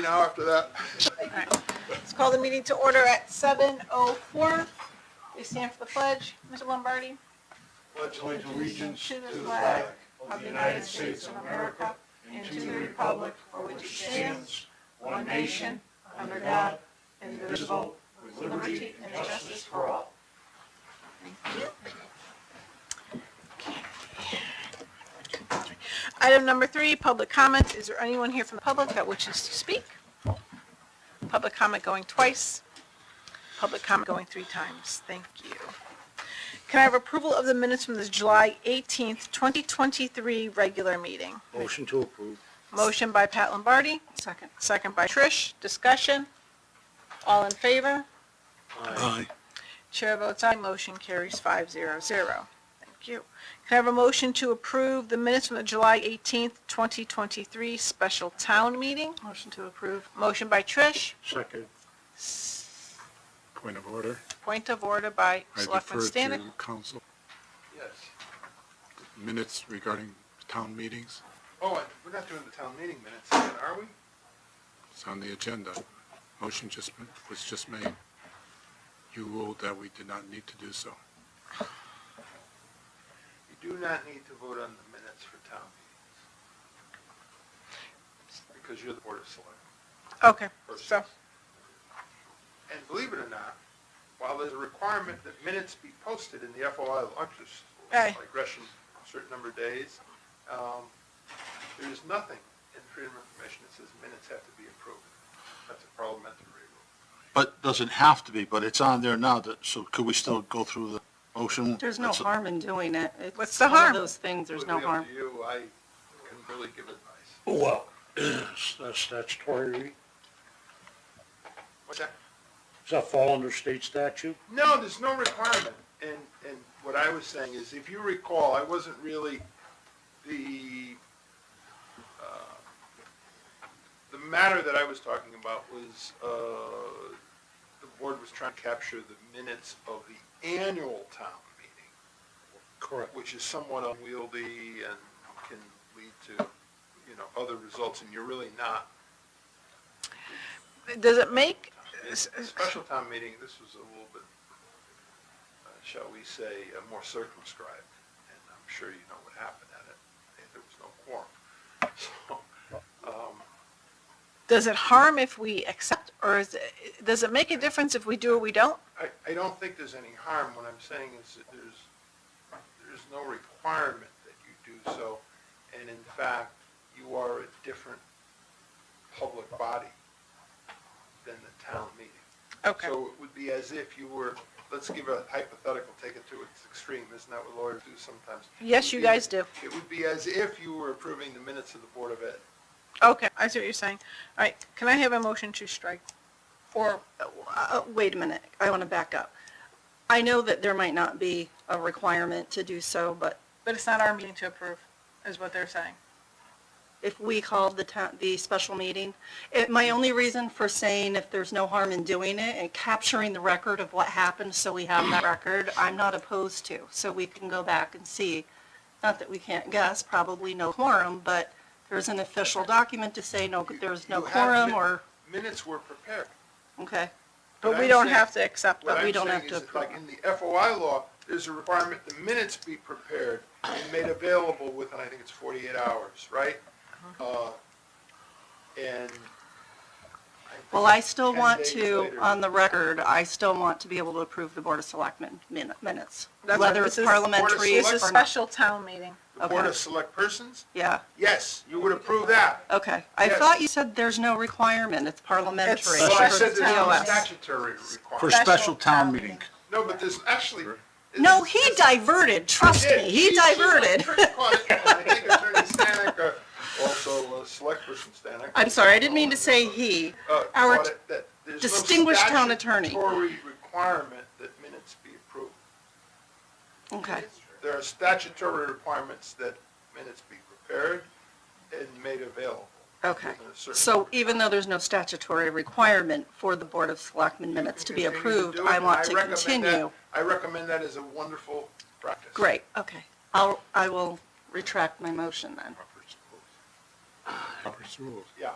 now after that. All right. Let's call the meeting to order at 7:04. We stand for the pledge. Mr. Lombardi. Pledge allegiance To the flag of the United States of America and to the republic for which it stands, one nation, under God, indivisible, with liberty and justice for all. Thank you. Item number 3, public comment. Is there anyone here from the public that wishes to speak? Public comment going twice. Public comment going 3 times. Thank you. Can I have approval of the minutes from the July 18th, 2023 regular meeting? Motion to approve. Motion by Pat Lombardi. Second. Second by Trish. Discussion. All in favor? Aye. Chair votes aye. Motion carries 5-0-0. Thank you. Can I have a motion to approve the minutes from the July 18th, 2023 special town meeting? Motion to approve. Motion by Trish. Second. Point of order. Point of order by I Selectman defer Stanek. to council. Yes. Minutes regarding town meetings. Oh, and we're not doing the town meeting minutes yet, are we? It's on the agenda. Motion was just made. You ruled that we did not need to do so. You do not need to vote on the minutes for town meetings. Because you're the Board of Selectmen. Okay, so, And believe it or not, while there's a requirement that minutes be posted in the FOI lunches, Aye. like Gresham, a certain number of days, there is nothing in Freedom of Information that says minutes have to be approved. That's a parliamentary rule. But doesn't have to be, but it's on there now, so could we still go through the motion? There's no harm in doing it. It's What's the one of harm? those things, there's Would no be up harm. to you. I can really give advice. Well, that's statutory. What's that? Does that fall under state statute? No, there's no requirement. And what I was saying is, if you recall, I wasn't really the matter that I was talking about was, the board was trying to capture the minutes of the annual town meeting, Correct. which is somewhat unwieldy and can lead to, other results, and you're really not. does it make, A special town meeting, this was a little bit, shall we say, more circumscribed, and I'm sure you know what happened at it. There was no quorum. So, does it harm if we accept, or does it make a difference if we do or we don't? I don't think there's any harm. What I'm saying is that there's no requirement that you do so, and in fact, you are a different public body than the town meeting. Okay. So it would be as if you were, let's give a hypothetical, take it to its extreme, isn't that what lawyers do sometimes? Yes, you guys do. It would be as if you were approving the minutes of the Board of Ed. Okay, I see what you're saying. All right, can I have a motion to strike? Or, wait a minute, I want to back up. I know that there might not be a requirement to do so, but But it's not our meeting to approve, is what they're saying. if we called the special meeting, my only reason for saying if there's no harm in doing it and capturing the record of what happened so we have that record, I'm not opposed to. So we can go back and see, not that we can't guess, probably no quorum, but there's an official document to say no, there's no You have quorum or, Minutes were prepared. okay. But What we I'm don't saying- have to accept What them. we I'm don't saying have to is that, approve like in the FOI law, there's a requirement the minutes be prepared and made available within, I think it's 48 hours, right? And. Well, I still 10 want days to, later- on the record, I still want to be able to approve the Board of Selectmen minutes. That's Whether what it's this is- parliamentary This is or a not. special town meeting. The Board Okay. of Select Persons? Yeah, Yes, you would approve that. okay. I Yes. thought you said there's no requirement, it's parliamentary. It's Well, I for said there's no BOS. statutory For requirement. special town meeting. No, but there's actually. No, he diverted, trust me, he diverted. I think Attorney Stanek, also Select Person Stanek. I'm sorry, I didn't mean to say he. Our thought that there's no distinguished town attorney. statutory requirement that minutes be approved. Okay, There are statutory requirements that minutes be prepared and made available. okay. within a certain- So even though there's no statutory requirement for the Board of Selectmen minutes to be You can continue approved, do it, I and want to recommend that- continue. I recommend that as a wonderful practice. Great, okay. I will retract my motion then. Robert's rules. Yeah.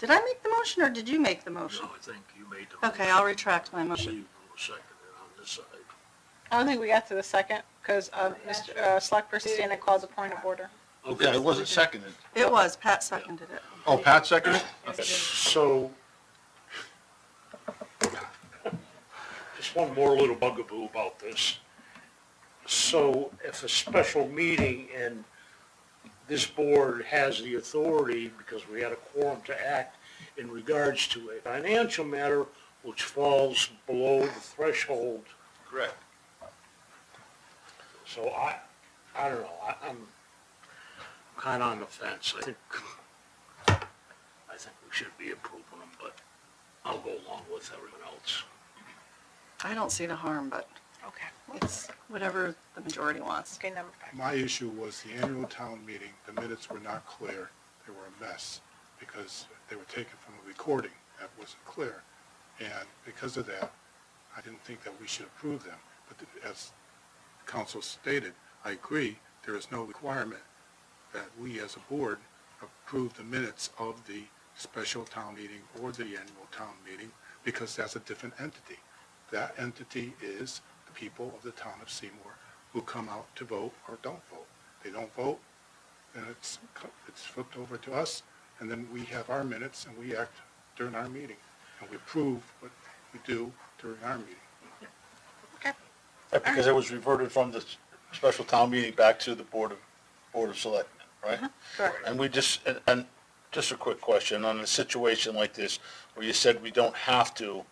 Did I make the motion, or did you make the motion? No, I think you made the. Okay, I'll retract my motion. Steve will second it on this side. I don't think we got to the second, because Mr. Selectperson Stanek called the point of order. Yeah, it wasn't seconded. It was, Pat seconded it. Oh, Pat seconded? Okay. So, just one more little bugaboo about this. So if a special meeting and this board has the authority, because we had a quorum to act in regards to a financial matter which falls below the threshold. Correct. So I don't know, I'm kind of on the fence. I think we should be approving them, but I'll go along with everyone else. I don't see the harm, but Okay. it's whatever the majority wants. Okay, number 5. My issue was the annual town meeting, the minutes were not clear. They were a mess because they were taken from a recording that wasn't clear. And because of that, I didn't think that we should approve them. But as council stated, I agree, there is no requirement that we as a board approve the minutes of the special town meeting or the annual town meeting because that's a different entity. That entity is the people of the town of Seymour who come out to vote or don't vote. They don't vote, then it's flipped over to us, and then we have our minutes and we act during our meeting. And we approve what we do during our meeting. Right, because it was reverted from the special town meeting back to the Board of Selectmen, right? Correct. And we just, and just a quick question, on a situation like this, where you said we don't have to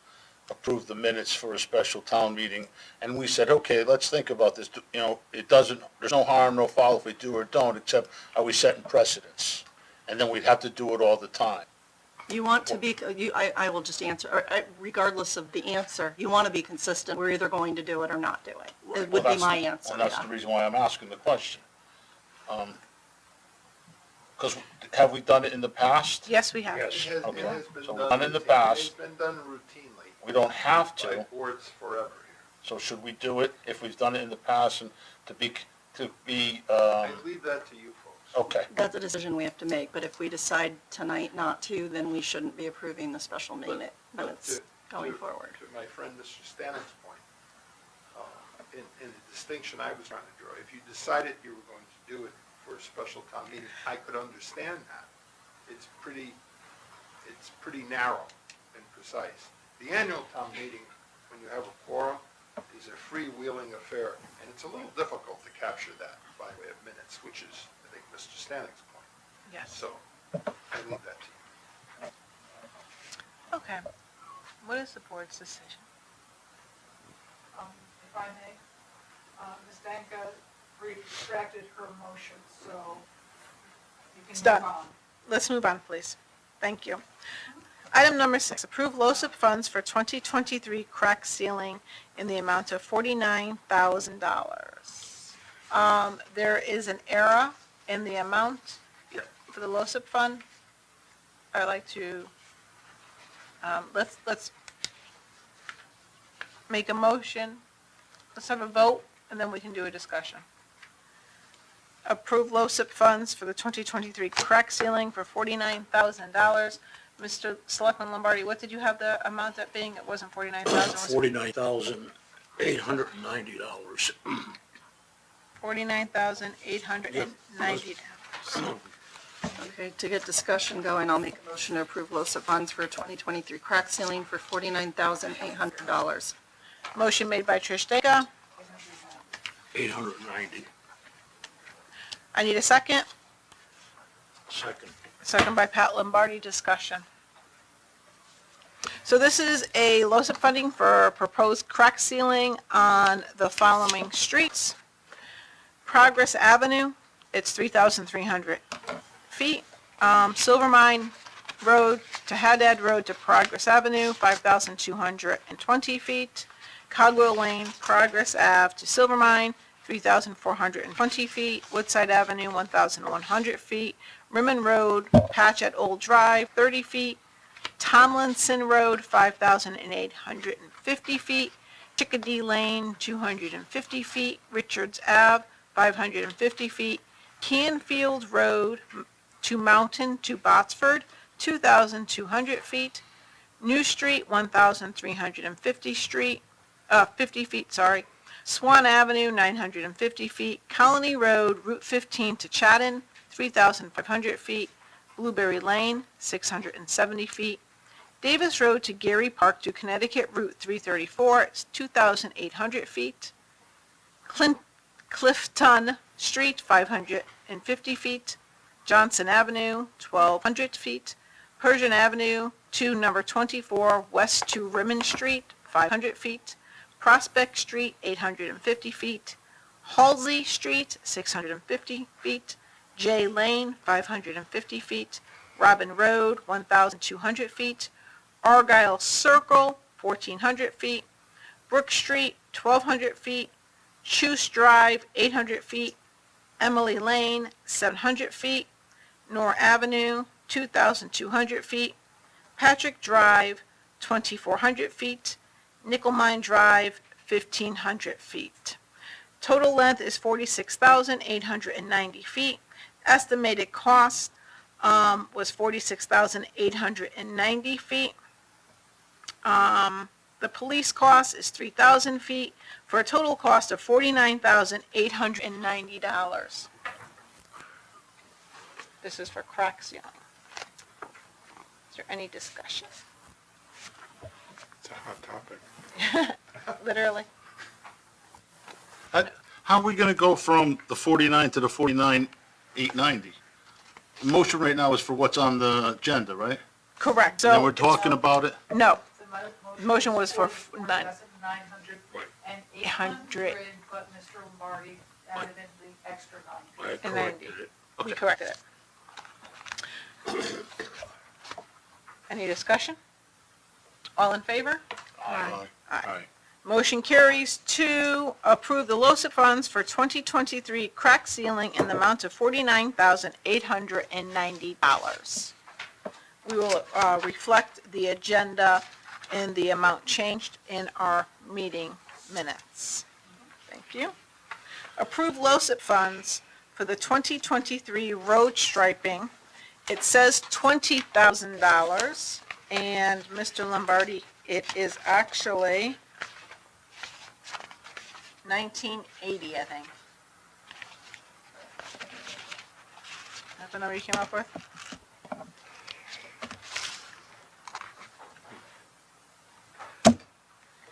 approve the minutes for a special town meeting, and we said, okay, let's think about this, you know, there's no harm, no foul if we do or don't, except are we setting precedents? And then we'd have to do it all the time. You want to be, I will just answer, regardless of the answer, you want to be consistent. We're either going to do it or not do it. It would Well, be my that's- answer, And that's yeah. the reason why I'm asking the question. Because have we done it in the past? Yes, we have. Yes. It has Okay. been So done. done in the past. It's been done routinely We don't have by to, boards forever here. so should we do it if we've done it in the past and to be, I leave that to you folks. okay. That's a decision we have to make, but if we decide tonight not to, then we shouldn't be approving the special minutes to- going forward. To my friend Mr. Stanek's point, in the distinction I was trying to draw, if you decided you were going to do it for a special town meeting, I could understand that. It's pretty narrow and precise. The annual town meeting, when you have a quorum, is a freewheeling affair, and it's a little difficult to capture that by way of minutes, which is, I think, Mr. Stanek's point. Yes. So, I leave that to you. Okay. What is the board's decision? If I may, Ms. Danka retracted her motion, so you It's can done. move on. Let's move on, please. Thank you. Item number 6, approve LoSiP funds for 2023 crack ceiling in the amount of $49,000. There is an error in the amount for the LoSiP fund. I'd like to, let's make a motion, let's have a vote, and then we can do a discussion. Approve LoSiP funds for the 2023 crack ceiling for $49,000. Mr. Selectman Lombardi, what did you have the amount at being? It wasn't 49,000, was it $49,890. $49,890. Okay, to get discussion going, I'll make a motion to approve LoSiP funds for 2023 crack ceiling for $49,800. Motion made by Trish Deka. 890. I need a second. Second. Second by Pat Lombardi. Discussion. So this is a LoSiP funding for proposed crack ceiling on the following streets. Progress Avenue, it's 3,300 feet. Silver Mine Road to Haddad Road to Progress Avenue, 5,220 feet. Cogwell Lane, Progress Ave to Silver Mine, 3,420 feet. Woodside Avenue, 1,100 feet. Rimmon Road, Patch at Old Drive, 30 feet. Tomlinson Road, 5,850 feet. Chickadee Lane, 250 feet. Richards Ave, 550 feet. Canfield Road to Mountain to Botsford, 2,200 feet. New Street, 1,350 50 feet, sorry. Swan Avenue, 950 feet. Colony Road, Route 15 to Chatham, 3,500 feet. Blueberry Lane, 670 feet. Davis Road to Gary Park to Connecticut Route 334, it's 2,800 feet. Clifton Street, 550 feet. Johnson Avenue, 1,200 feet. Persian Avenue to number 24, west to Rimmon Street, 500 feet. Prospect Street, 850 feet. Halsey Street, 650 feet. J Lane, 550 feet. Robin Road, 1,200 feet. Argyle Circle, 1,400 feet. Brook Street, 1,200 feet. Chuse Drive, 800 feet. Emily Lane, 700 feet. Norr Avenue, 2,200 feet. Patrick Drive, 2,400 feet. Nickel Mine Drive, 1,500 feet. Total length is 46,890 feet. Estimated cost was 46,890 feet. The police cost is 3,000 feet for a total cost of $49,890. This is for crack sealing. Is there any discussion? It's a hot topic. Literally. How are we gonna go from the 49 to the 49,890? The motion right now is for what's on the agenda, right? Correct. And then we're So, talking about it? no, The Motion was for nine. 900 and 800. 800, but Mr. Lombardi added in the extra 900. I And corrected 90. it. We corrected it. Any discussion? All in favor? Aye. Aye. Motion carries to approve the LoCIP funds for 2023 crack ceiling in the amount of $49,890. We will reflect the agenda and the amount changed in our meeting minutes. Thank you. Approve LoCIP funds for the 2023 road striping. It says $20,000, and Mr. Lombardi, it is actually 1980, I think. That's the number you came up with?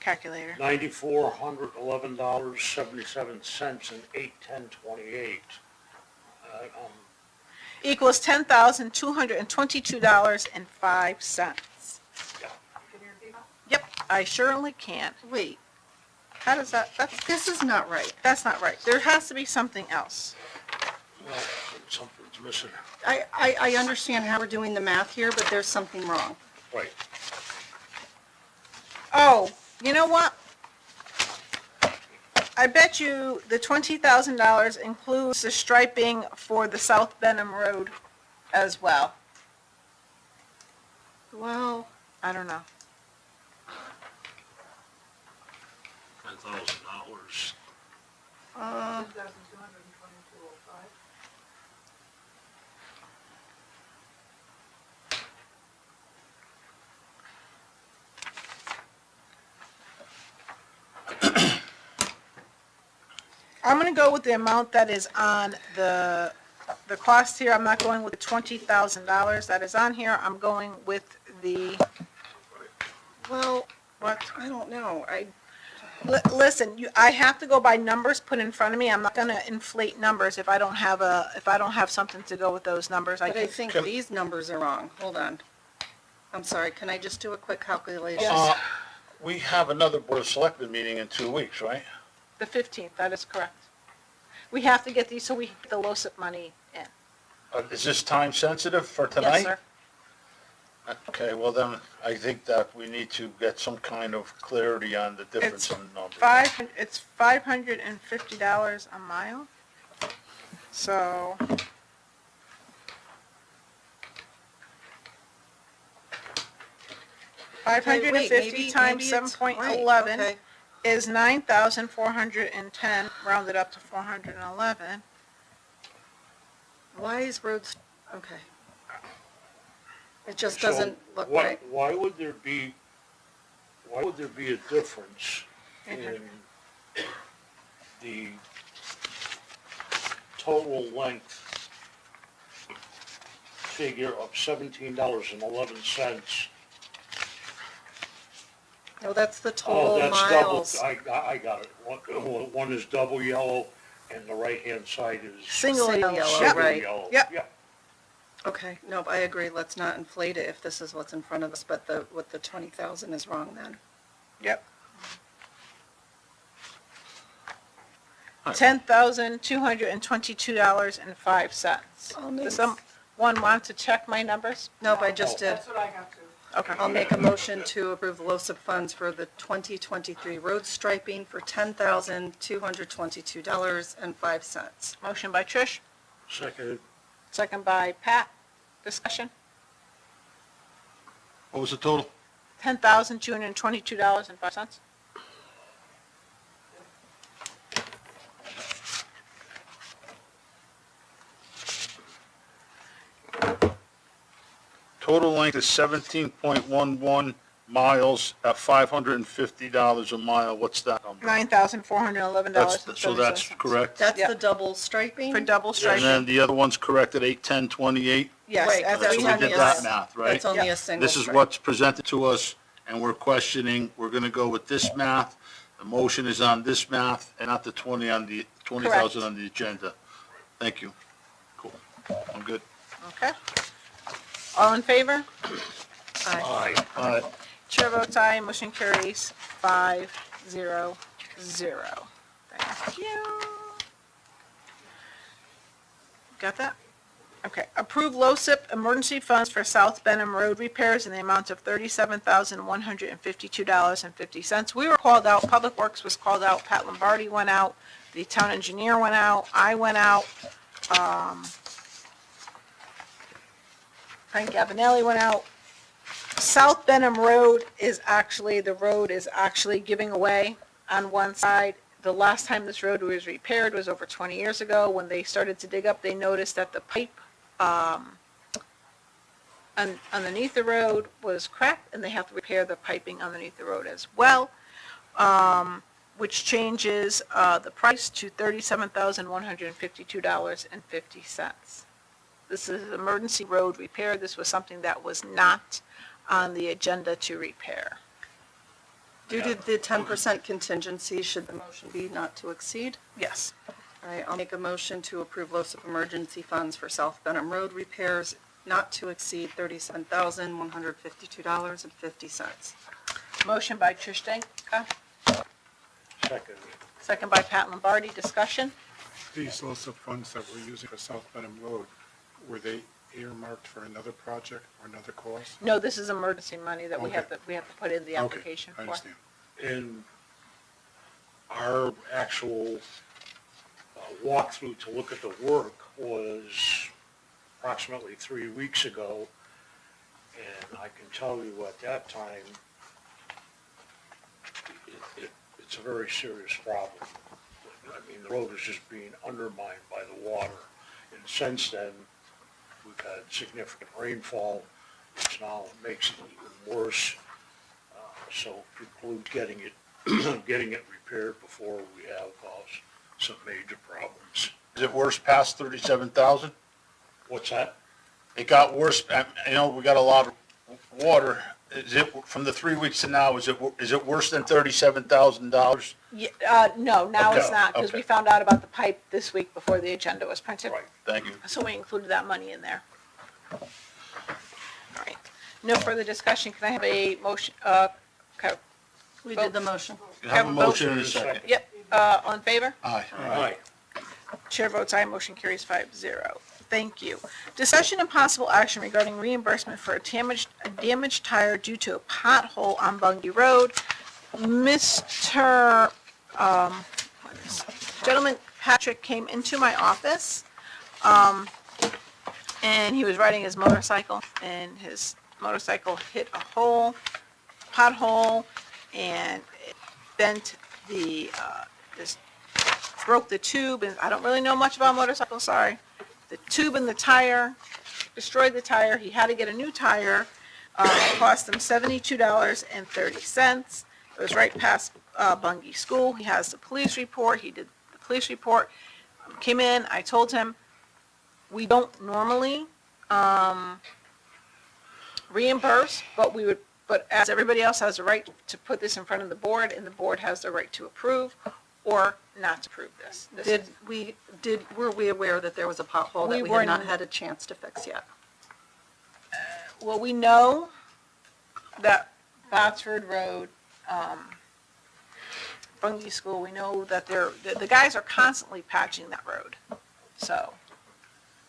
Calculator. $9,411.77 and 8/10/28. Equals $10,222.05. Can you repeat that? Yep, I surely can. Wait, How does that, this is not right. that's not right. There has to be something else. Well, something's missing. I understand how we're doing the math here, but there's something wrong. Right. Oh, you know what? I bet you the $20,000 includes the striping for the South Benham Road as well. Well, I don't know. $10,000. 10,222.05. I'm gonna go with the amount that is on the cost here. I'm not going with the $20,000 that is on here. I'm going with the, well, what? I don't know. Listen, I have to go by numbers put in front of me. I'm not gonna inflate numbers if I don't have something to go with those numbers. But I think these numbers are wrong. Hold on. I'm sorry, can I just do a quick calculation? Yes. We have another Board of Selectmen meeting in 2 weeks, right? The 15th, that is correct. We have to get these so we can get the LoCIP money in. Is this time sensitive for tonight? Yes, sir. Okay, well then, I think that we need to get some kind of clarity on the difference in numbers. It's $550 a mile. So. Wait, 550 maybe times it's 7.11 right, okay. is 9,410, rounded up to 411. Why is roads, okay. It just So doesn't look why- right. Why would there be a difference in the total length figure of $17.11? No, that's the Oh, total that's double, miles. I got it. One is double yellow and the right-hand side is Single Single yellow, yellow, yep. single right. yellow. Yep. Yeah. Okay, no, I agree, let's not inflate it if this is what's in front of us, but with the 20,000 is wrong then. Yep. $10,222.05. I'll make- Does someone want to check my numbers? Nope, I just did. That's what I got too. Okay. I'll make a motion to approve the LoSiP funds for the 2023 road striping for $10,222.05. Motion by Trish, Second, second by Pat. Discussion? What was the total? $10,222.05. Total length is 17.11 miles at $550 a mile. What's that number? $9,411.30. So that's correct? That's Yep. the double striping? For double And striping. then the other one's correct at 81028? Yes, Right, at that's So we only did a- that math, right? That's only Yep. a single This is stripe. what's presented to us, and we're questioning, we're gonna go with this math. The motion is on this math, and not the 20,000 on the agenda. Thank you. Cool. I'm good. Okay. All in favor? Aye. aye. Chair votes aye, motion carries 5-0-0. Thank you. Got that? Okay. Approve LoSiP emergency funds for South Benham Road repairs in the amount of $37,152.50. We were called out, Public Works was called out, Pat Lombardi went out, the town engineer went out, I went out, Frank Gavinelli went out. South Benham Road is actually, the road is actually giving away on one side. The last time this road was repaired was over 20 years ago. When they started to dig up, they noticed that the pipe underneath the road was cracked, and they have to repair the piping underneath the road as well, which changes the price to $37,152.50. This is emergency road repair. This was something that was not on the agenda to repair. Due to the 10% contingency, should the motion be not to exceed? Yes. All right, I'll make a motion to approve LoSiP emergency funds for South Benham Road repairs not to exceed $37,152.50. Motion by Trish Danka, Second, second by Pat Lombardi. Discussion? These LoSiP funds that we're using for South Benham Road, were they earmarked for another project or another cause? No, this is emergency money that we have Okay. to put in the Okay, application I for. understand. in our actual walkthrough to look at the work was approximately 3 weeks ago, and I can tell you at that time, it's a very serious problem. I mean, the road is just being undermined by the water, and since then, we've had significant rainfall, which now makes it even worse, so precludes getting it repaired before we have some major problems. Is it worse past 37,000? What's that? It got worse, we got a lot of water. Is it, from the 3 weeks to now, is it worse than $37,000? Yeah, no, now it's Okay, not, because we okay. found out about the pipe this week before the agenda was printed. Right. Thank you. So we included that money in there. All right. No further discussion. Can I have a motion, okay, We did the motion. You have a motion and a second. yep, all in favor? Aye. Aye. Chair votes aye, motion carries 5-0. Thank you. Discussion and possible action regarding reimbursement for a damaged tire due to a pothole on Bungie Road. Mr. Gentleman Patrick came into my office, and he was riding his motorcycle, and his motorcycle hit a pothole, and it bent broke the tube, and I don't really know much about motorcycles, sorry. The tube in the tire destroyed the tire. He had to get a new tire. It cost him $72.30. It was right past Bungay School. He has the police report. He did the police report. Came in. I told him, we don't normally reimburse, but as everybody else has a right to put this in front of the board, and the board has the right to approve or not to approve this. Were we aware that there was a pothole that we were had not n- had a chance to fix yet? Well, we know that Botsford Road, Bungay School, we know that the guys are constantly patching that road. So,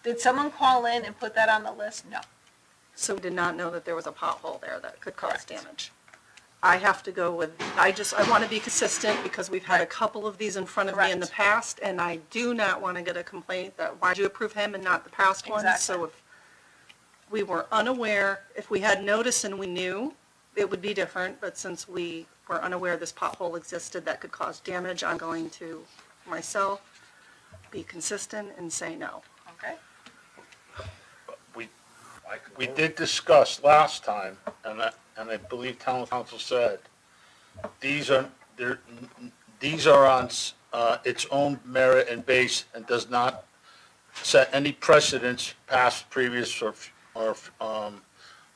did someone call in and put that on the list? No. So we did not know that there was a pothole there that could cause Correct. damage. I have to go with, I want to be consistent because we've had a couple of these in front of me in the Correct. past, and I do not want to get a complaint that why'd you approve him and not the past ones? Exactly. So if we were unaware, if we had notice and we knew, it would be different, but since we were unaware this pothole existed that could cause damage, I'm going to myself be consistent and say no. Okay. We did discuss last time, and I believe town council said, these are on its own merit and base and does not set any precedents, past, previous, or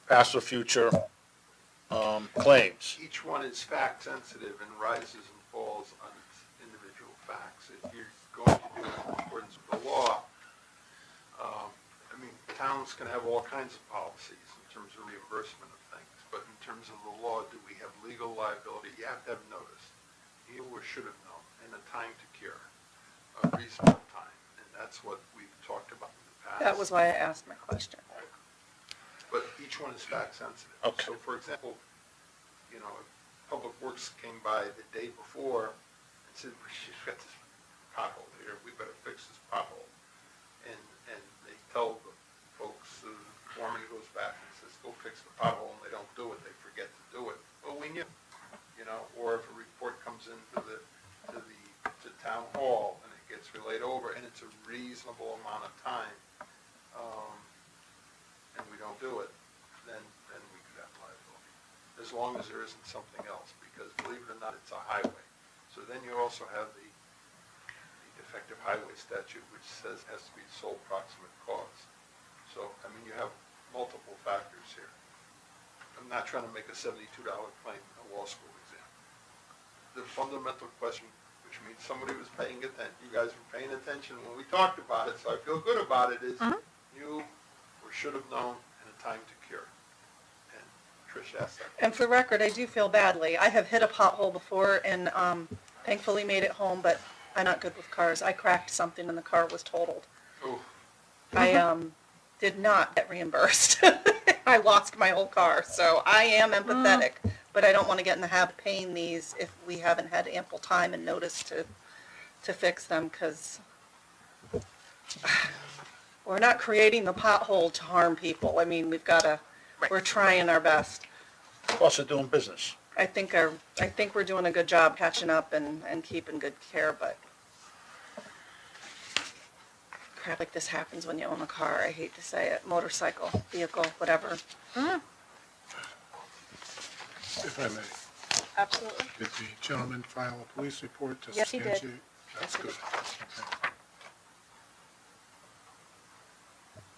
past or future claims. Each one is fact sensitive and rises and falls on its individual facts. If you're going to do it in accordance with the law, towns can have all kinds of policies in terms of reimbursement of things, but in terms of the law, do we have legal liability? You have to have notice. You should have known, and a time to cure, a reasonable time, and that's what we've talked about in the past. That was why I asked my question. But each one is fact sensitive. Okay. So for example, if Public Works came by the day before and said, we've got this pothole here, we better fix this pothole. And they tell the folks, the foreman goes back and says, go fix the pothole, and they don't do it, they forget to do it. Well, we knew, or if a report comes into to town hall and it gets relayed over and it's a reasonable amount of time, and we don't do it, then we could have liability. As long as there isn't something else, because believe it or not, it's a highway. So then you also have the defective highway statute, which says it has to be sole proximate cause. So, you have multiple factors here. I'm not trying to make a $72 claim in a law school exam. The fundamental question, which means somebody was paying attention, you guys were paying attention when we talked about it, so I feel good about it, is you should have known and a time to cure. And Trish asked that. And for the record, I do feel badly. I have hit a pothole before and thankfully made it home, but I'm not good with cars. I cracked something and the car was totaled. Ooh. I did not get reimbursed. I lost my whole car, so I am empathetic, but I don't want to get in the habit of paying these if we haven't had ample time and notice to fix them, because we're not creating the pothole to harm people. We've got to, we're trying our best. Plus, they're doing business. I think we're doing a good job catching up and keeping good care, but crap like this happens when you own a car. I hate to say it. Motorcycle, vehicle, whatever. If I may, Absolutely. did the gentleman file a police report to Yes, he did. substantiate? That's Yes, he good. Okay.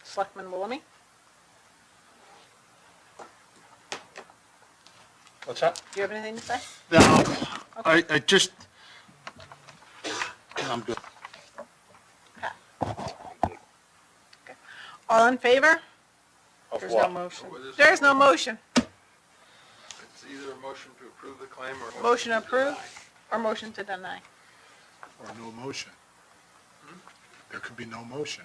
Selectman Willoughby? What's that? Do you have anything to say? No, I just, I'm good. All in favor? Of There's no what? motion. There's no motion. It's either a motion to approve the claim or a Motion to approved deny. or motion to deny? Or no motion. There could be no motion.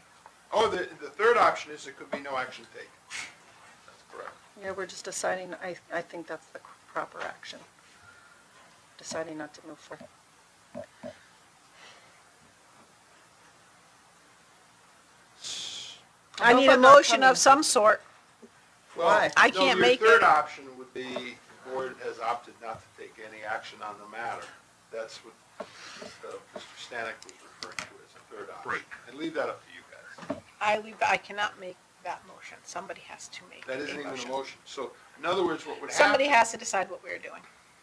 Oh, the third option is there could be no action taken. That's correct. Yeah, we're just deciding, I think that's the proper action. Deciding not to move forward. I hope need a I'm not motion coming. of some sort. Why? I can't make Your it. third option would be the board has opted not to take any action on the matter. That's what Mr. Stanek was referring to as a third option. Right. And leave that up to you guys. I cannot make that motion. Somebody has to make That isn't a even a motion. motion. So, in other words, what would happen? Somebody has to decide what we're doing.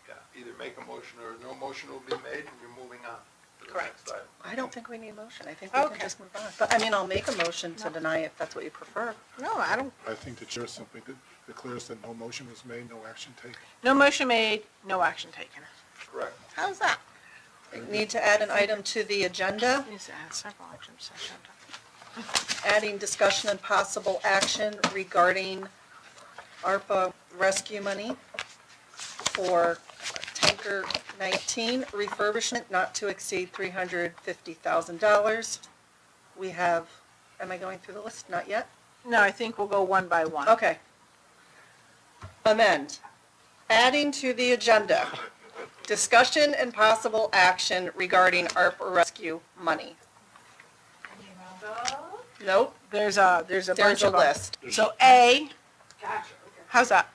Yeah, either make a motion or no motion will be made and you're moving on to the Correct. next item. I don't think we need a motion. I think we can Okay. just move on. But, I mean, I'll make a motion to deny if that's what you prefer. No, I don't, I think the chair simply declares that no motion was made, no action taken. no motion made, no action taken. Correct. How's that? We need to add an item to the agenda, Needs to add several items to the agenda. adding discussion and possible action regarding ARPA rescue money for tanker 19 refurbishment not to exceed $350,000. We have, am I going through the list? Not yet? No, I think we'll go one by one. Okay. Amend. Adding to the agenda, discussion and possible action regarding ARPA rescue money. Nope, There's a there's bunch a of them. list. So A, Gotcha, okay. how's that?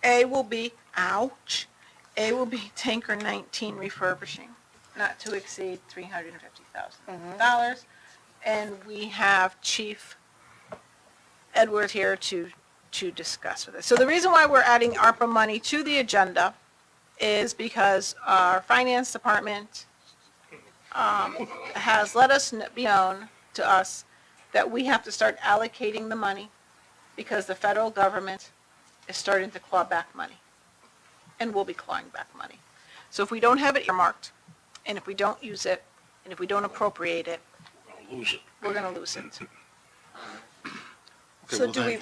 A will be, ouch, A will be tanker 19 refurbishing, not to exceed $350,000. And we have Chief Edward here to discuss with us. So the reason why we're adding ARPA money to the agenda is because our finance department has let us be known to us that we have to start allocating the money because the federal government is starting to claw back money and will be clawing back money. So if we don't have it earmarked, and if we don't use it, and if we don't appropriate it, We'll lose it. we're going to lose it. Okay, So well, do then we-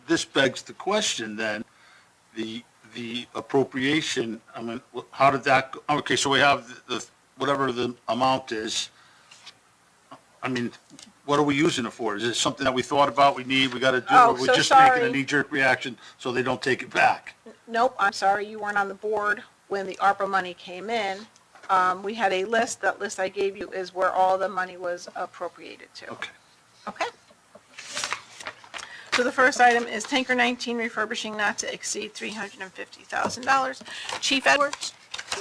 this begs the question then, the appropriation, I mean, how did that, go? Okay, so we have the, whatever the amount is. I mean, what are we using it for? Is it something that we thought about, we need, we gotta do, Oh, or we're so just making sorry. a knee-jerk reaction so they don't take it back? Nope, I'm sorry, you weren't on the board when the ARPA money came in. We had a list, that list I gave you is where all the money was appropriated to. Okay. Okay? So the first item is tanker 19 refurbishing not to exceed $350,000. Chief Edwards?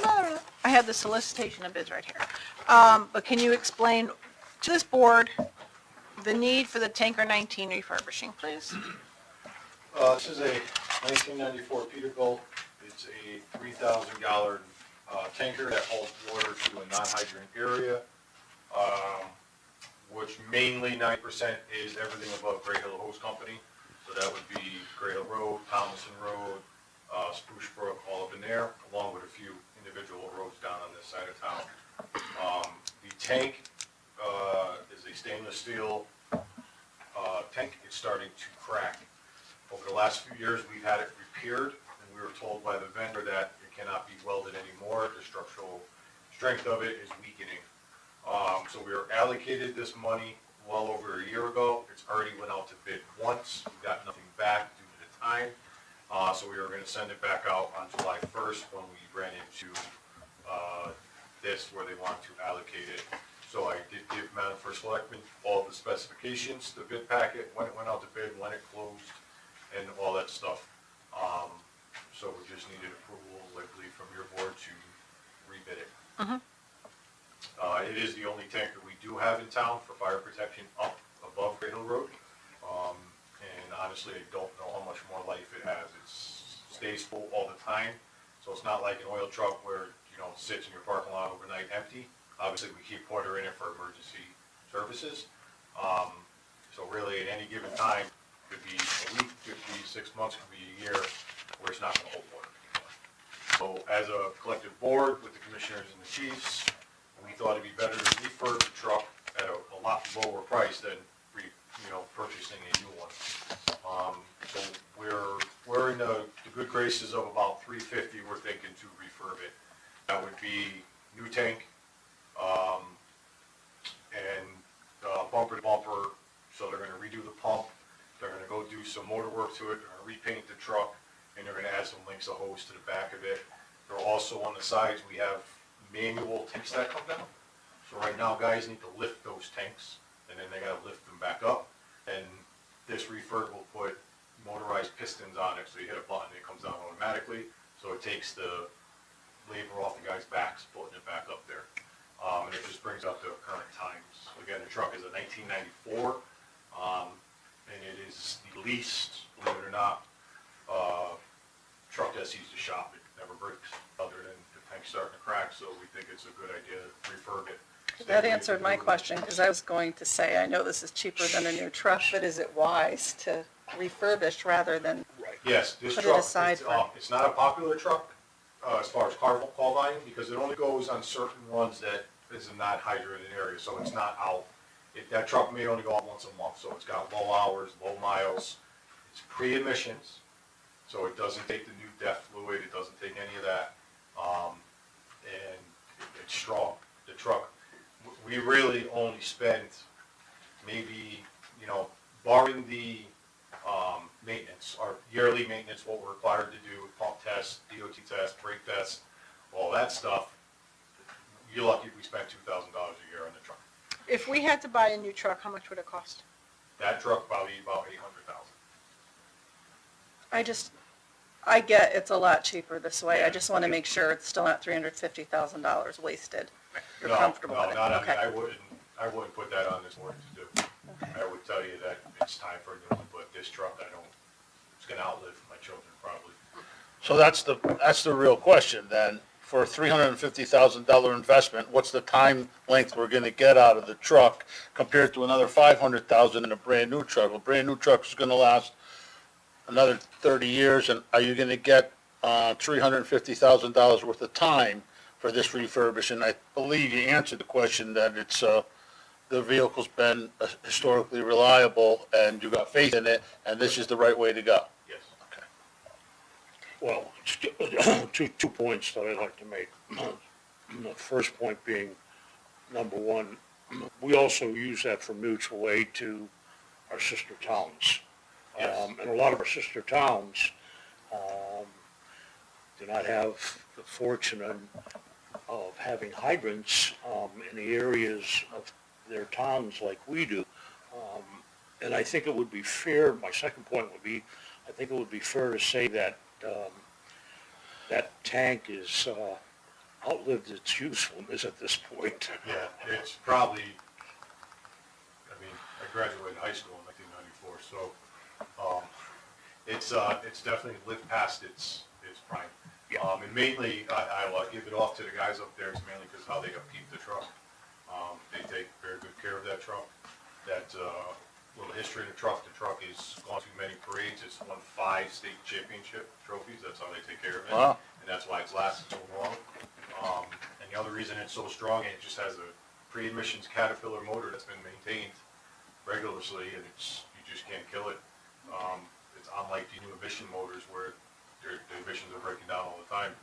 I have the solicitation of bids right here. But can you explain to this board the need for the tanker 19 refurbishing, please? This is a 1994 Peterbilt. It's a 3,000-gallon tanker that holds water to a non-hydrant area, which mainly 90% is everything above Great Hill Hose Company. So that would be Great Hill Road, Thomason Road, Spruce Brook, all up in there, along with a few individual roads down on this side of town. The tank is a stainless steel tank. It's starting to crack. Over the last few years, we've had it repaired, and we were told by the vendor that it cannot be welded anymore. The structural strength of it is weakening. So we were allocated this money well over a year ago. It's already went out to bid once. We got nothing back due to the time. So we were going to send it back out on July 1st when we ran into this where they want to allocate it. So I did give Madam First Selectman all the specifications, the bid packet, when it went out to bid, when it closed, and all that stuff. So we just needed approval, I believe, from your board to rebid it. It is the only tanker we do have in town for fire protection up above Great Hill Road. And honestly, I don't know how much more life it has. It stays full all the time. So it's not like an oil truck where, you know, it sits in your parking lot overnight empty. Obviously, we keep water in it for emergency services. So really, at any given time, could be a week, could be 6 months, could be a year, where it's not going to hold water anymore. So as a collective board with the commissioners and the chiefs, we thought it'd be better to refurb the truck at a lot lower price than purchasing a new one. So we're in the good graces of about $350. We're thinking to refurb it. That would be new tank, and bumper to bumper. So they're going to redo the pump. They're going to go do some motor work to it. They're going to repaint the truck, and they're going to add some links of hose to the back of it. They're also on the sides. We have manual tanks that come down. So right now, guys need to lift those tanks, and then they got to lift them back up. And this refurb will put motorized pistons on it, so you hit a button, it comes down automatically. So it takes the labor off the guys' backs, putting it back up there. And it just brings up the current times. Again, the truck is a 1994. And it is the least, believe it or not, truck that sees the shop. It never breaks, other than the tank starting to crack, so we think it's a good idea to refurb it. That answered my question, because I was going to say, I know this is cheaper than a new truck, but is it wise to refurbish rather than, Yes, this Put it truck, aside it's not a popular truck, as far as call volume, because it only goes on certain runs that is not hydrated area, so it's not out. That truck may only go out once a month, so it's got low hours, low miles. It's pre-emissions, so it doesn't take the new DEF fluid, it doesn't take any of that. And it's strong. The truck, we really only spent maybe, barring the maintenance, our yearly maintenance, what we're required to do, pump tests, DOT tests, brake tests, all that stuff. You're lucky if we spent $2,000 a year on the truck. If we had to buy a new truck, how much would it cost? That truck probably about 800,000. I get it's a lot cheaper this way. I just want to make sure it's still not $350,000 wasted. You're comfortable with it? No, not on me. Okay. I wouldn't put that on this board to do. I would tell you that it's time for a new one, but this truck, it's gonna outlive my children probably. So that's the real question then. For a $350,000 investment, what's the time length we're gonna get out of the truck compared to another $500,000 in a brand new truck? A brand new truck is gonna last another 30 years, and are you gonna get $350,000 worth of time for this refurbish? And I believe you answered the question that it's the vehicle's been historically reliable, and you got faith in it, and this is the right way to go. Yes. Okay. Well, two points that I'd like to make. The first point being, number one, we also use that for mutual aid to our sister towns. Yes. And a lot of our sister towns do not have the fortune of having hydrants in the areas of their towns like we do. And I think it would be fair, my second point would be, I think it would be fair to say that that tank is outlived its usefulness at this point. Yeah, it's probably, I graduated high school in 1994, so, it's definitely lived past its prime. And mainly, I'll give it off to the guys up there, it's mainly because how they upkeep the truck. They take very good care of that truck. That, little history of the truck has gone through many parades, it's won 5 state championship trophies, that's how they take care of it. Wow. And that's why it's lasted so long. And the other reason it's so strong, it just has a pre-emissions Caterpillar motor that's been maintained regularly, and you just can't kill it. It's unlike the new emission motors where the emissions are breaking down all the time.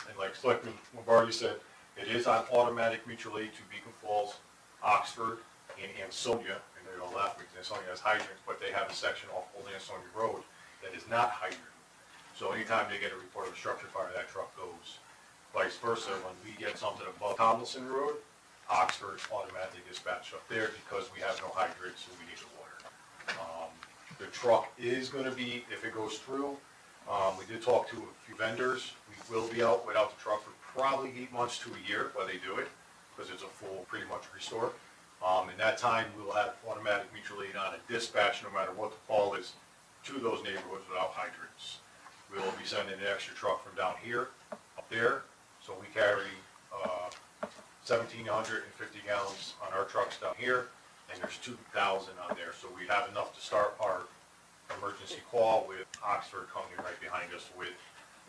And like Selectman Lombardi said, it is on automatic mutual aid to Beacon Falls, Oxford, and Ansonia, and they're all left because Ansonia has hydrants, but they have a section off Old Ansonia Road that is not hydrant. So anytime they get a report of a structure fire, that truck goes. Vice versa, when we get something above Tomlinson Road, Oxford's automatically dispatched up there because we have no hydrants, so we need the water. The truck is gonna be, if it goes through, we did talk to a few vendors. We will be out without the truck for probably 8 months to a year while they do it, because it's a full, pretty much restore. In that time, we'll have automatic mutual aid on a dispatch, no matter what the call is, to those neighborhoods without hydrants. We will be sending an extra truck from down here, up there, so we carry 1,750 gallons on our trucks down here, and there's 2,000 on there, so we have enough to start our emergency call with Oxford coming right behind us with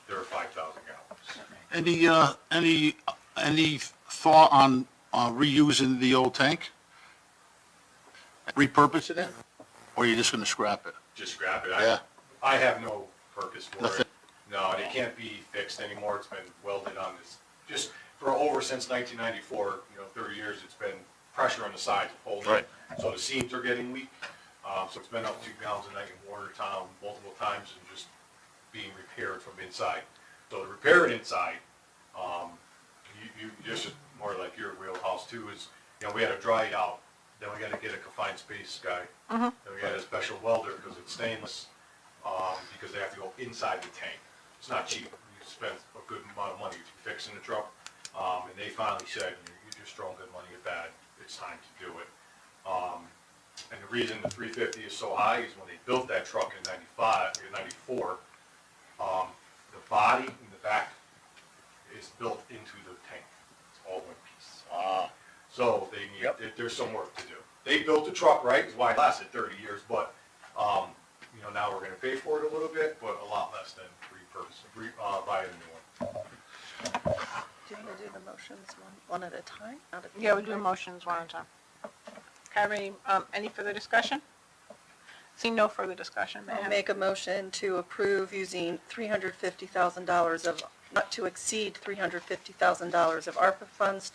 their 5,000 gallons. Any thought on reusing the old tank? Repurposing it? Or are you just gonna scrap it? Just scrap it. Yeah. I have no purpose for Nothing. it. No, and it can't be fixed anymore. It's been welded on this, just for since 1994, 30 years, it's been pressure on the sides of holding. Right. So the seams are getting weak. So it's been up 2 gallons a night in Watertown multiple times and just being repaired from inside. So to repair it inside, you just more like your wheelhouse too is, we had to dry it out. Then we got to get a confined space guy. Then we got a special welder because it's stainless, because they have to go inside the tank. It's not cheap. You spend a good amount of money fixing the truck. And they finally said, you're just throwing good money at that. It's time to do it. And the reason the 350 is so high is when they built that truck in 95, or 94, the body in the back is built into the tank. It's all one piece. So they need, there's some work to do. They built the truck right, is why it lasted 30 years, but, you know, now we're gonna pay for it a little bit, but a lot less than buy a new one. Do you want to do the motions one at a time? Not at the Yeah, we same do time? motions one at a time. Have any further discussion? See no further discussion, may I I'll have- make a motion to approve using $350,000 of, not to exceed $350,000 of ARPA funds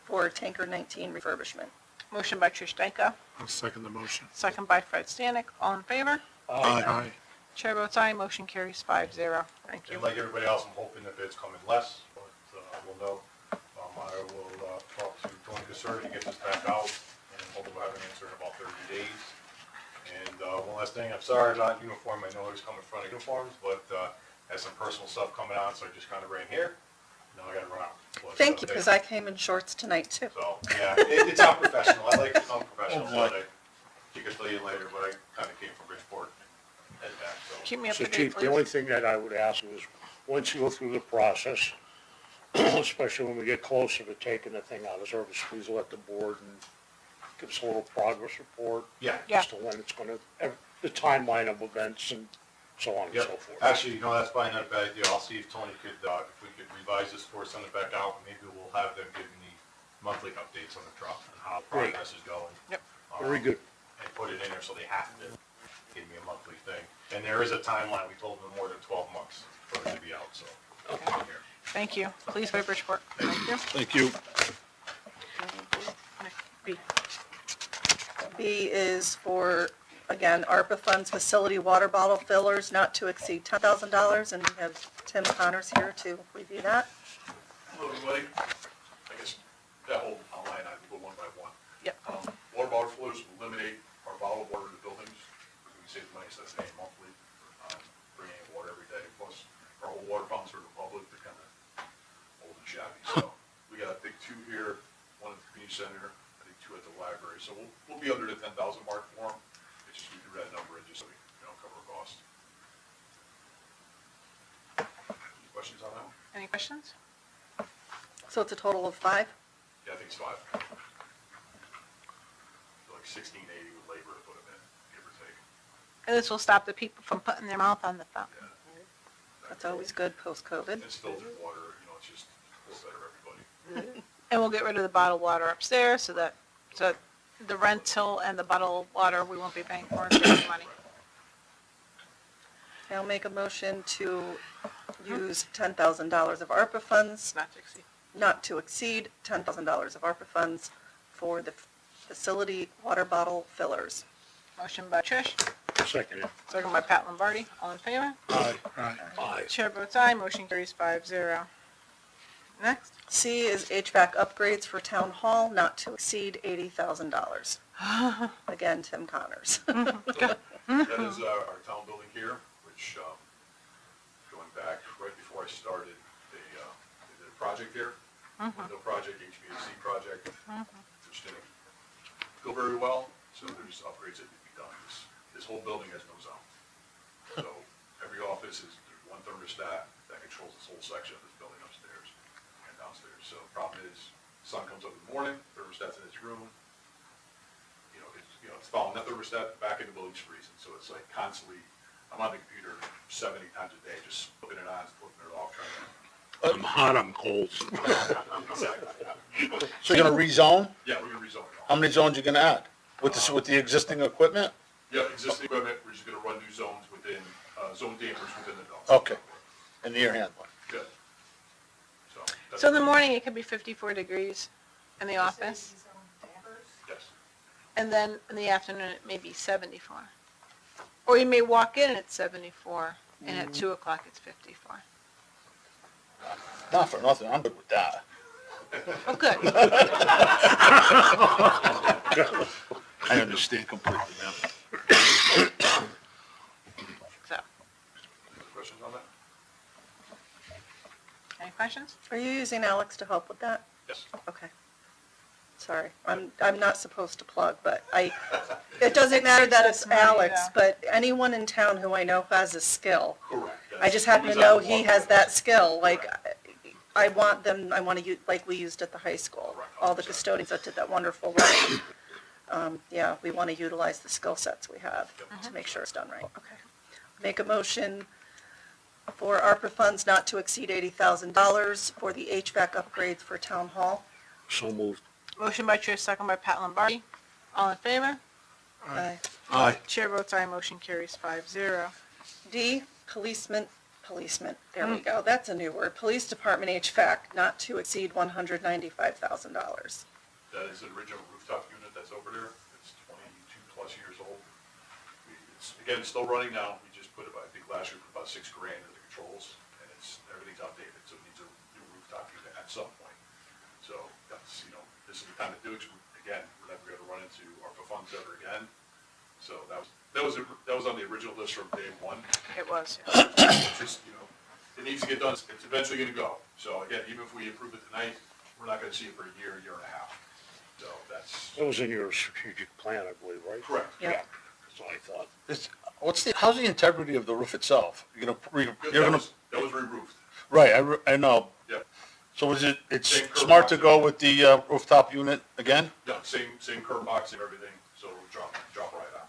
for tanker 19 refurbishment. Motion by Trish Danko, I'll second the motion. second by Fred Stanek, all in favor? Aye. Chair votes aye, motion carries 5-0. Thank you. And like everybody else, I'm hoping the bid's coming less, but we'll know. I will talk to Tony Caserta to get this back out, and hopefully we'll have an answer in about 30 days. And one last thing, I'm sorry I'm not in uniform, I know I was coming in front of uniforms, but had some personal stuff coming on, so I just kind of ran here. Now I gotta run out. But, Thank you, because I came in shorts tonight too. So, yeah, it's unprofessional, I like it unprofessional, but I could tell you later, but I kind of came from Bridgeport and head back, so. Keep me up So to date, Chief, the only please. thing that I would ask is, once you go through the process, especially when we get closer to taking the thing out of service, please let the board and give us a little progress report. Yeah. As to when it's gonna, the timeline of events and so on and so Yep. forth. Actually, you know, that's probably not a bad idea. I'll see if Tony could, if we could revise this for, send it back out, and maybe we'll have them give me monthly updates on the truck and how Great. progress is going. Yep. Very good. And put it in there so they have to give me a monthly thing. And there is a timeline. We told them more than 12 months for it to be out, so. Here. Thank you. Please vote Bridgeport. Thank you. Thank you. B. B is for, again, ARPA funds, facility water bottle fillers not to exceed $10,000, and we have Tim Connors here to review that. Hello, everybody. I guess that whole line, I can go one by one. Yep. Water bottle flows will eliminate our bottled water in the buildings, because we save money instead of paying monthly, bringing in water every day. Plus, our whole water fountains are to the public, they're kind of old and shabby. So we got, I think, 2 here, 1 at the community center, I think 2 at the library. So we'll be under the 10,000 mark for them. It's just we threw that number in just so we, cover our costs. Any questions on that one? Any questions? So it's a total of 5? Yeah, I think it's 5. So like 1680 with labor to put them in, give or take. And this will stop the people from putting their mouth on the fountain. Yeah. That's always good post-COVID. It's filtered water, it's just a little better for everybody. And we'll get rid of the bottled water upstairs so that the rental and the bottled water, we won't be paying for and saving money. I'll make a motion to use $10,000 of ARPA funds, It's not to exceed. not to exceed $10,000 of ARPA funds for the facility water bottle fillers. Motion by Trish, Second. second by Pat Lombardi. All in favor? Aye. Aye. Aye. Chair votes aye, motion carries 5-0. Next. C is HVAC upgrades for town hall, not to exceed $80,000. Again, Tim Connors. That is our town building here, which, going back right before I started, they did a project here, window project, HVAC project, which didn't go very well, so there's upgrades that need to be done. This whole building has no zone. So every office is, there's one thermostat that controls this whole section of this building upstairs and downstairs. So the problem is, sun comes up in the morning, thermostat's in its room, it's following that thermostat, back in the building's freezing, so it's like constantly, I'm on the computer 70 times a day, just flipping it on, flipping it off, trying to. I'm hot, I'm cold. Exactly. So you're gonna rezone? Yeah, we're gonna rezone it How all. many zones you gonna add? With the existing equipment? Yeah, existing equipment, we're just gonna run new zones within, zone dampers within the dome. Okay. And the air handler? Good. So. that's- So in the morning, it could be 54 degrees in the office, Yes. and then in the afternoon, it may be 74. Or you may walk in and it's 74, and at 2 o'clock, it's 54. Not for nothing, I'm good with that. Oh, good. I understand completely now. So, Any questions on that? any questions? Are you using Alex to help with that? Yes. Okay. Sorry, I'm not supposed to plug, but it doesn't matter that it's Money, Alex, though. but anyone in town who I know has a skill. Correct. I just happen to know he has that skill, like, I want to use, like we used at the high school. All the custodians that did that wonderful work. Yeah, we want to utilize the skill sets we have to make sure it's done right. Okay. Make a motion for ARPA funds not to exceed $80,000 for the HVAC upgrades for Town Hall. So moved. Motion by Trish, second by Pat Lombardi. All in favor? Aye. Aye. Chair votes aye, motion carries 5-0. D, policeman, there we go, that's a new word. Police Department HVAC not to exceed $195,000. That is the original rooftop unit that's over there. It's 22-plus years old. Again, it's still running now. We just put it, I think last year, put about $6 grand into the controls, and everything's outdated, so it needs a new rooftop unit at some point. So that's, this is the time to do it. Again, we're never going to run into ARPA funds ever again. So that was on the original list from day one. It was, It's just, it needs to get done. It's eventually going to go. So again, even if we approve it tonight, we're not going to see it for a year and a half. So that's That was in your strategic plan, I believe, right? correct. Yeah. That's what I thought. How's the integrity of the roof itself? You're gonna, That was re-roofed. right, I know. Yep. So it's Same curb smart to box. go with the rooftop unit again? Yeah, same curb box and everything, so it'll drop right out.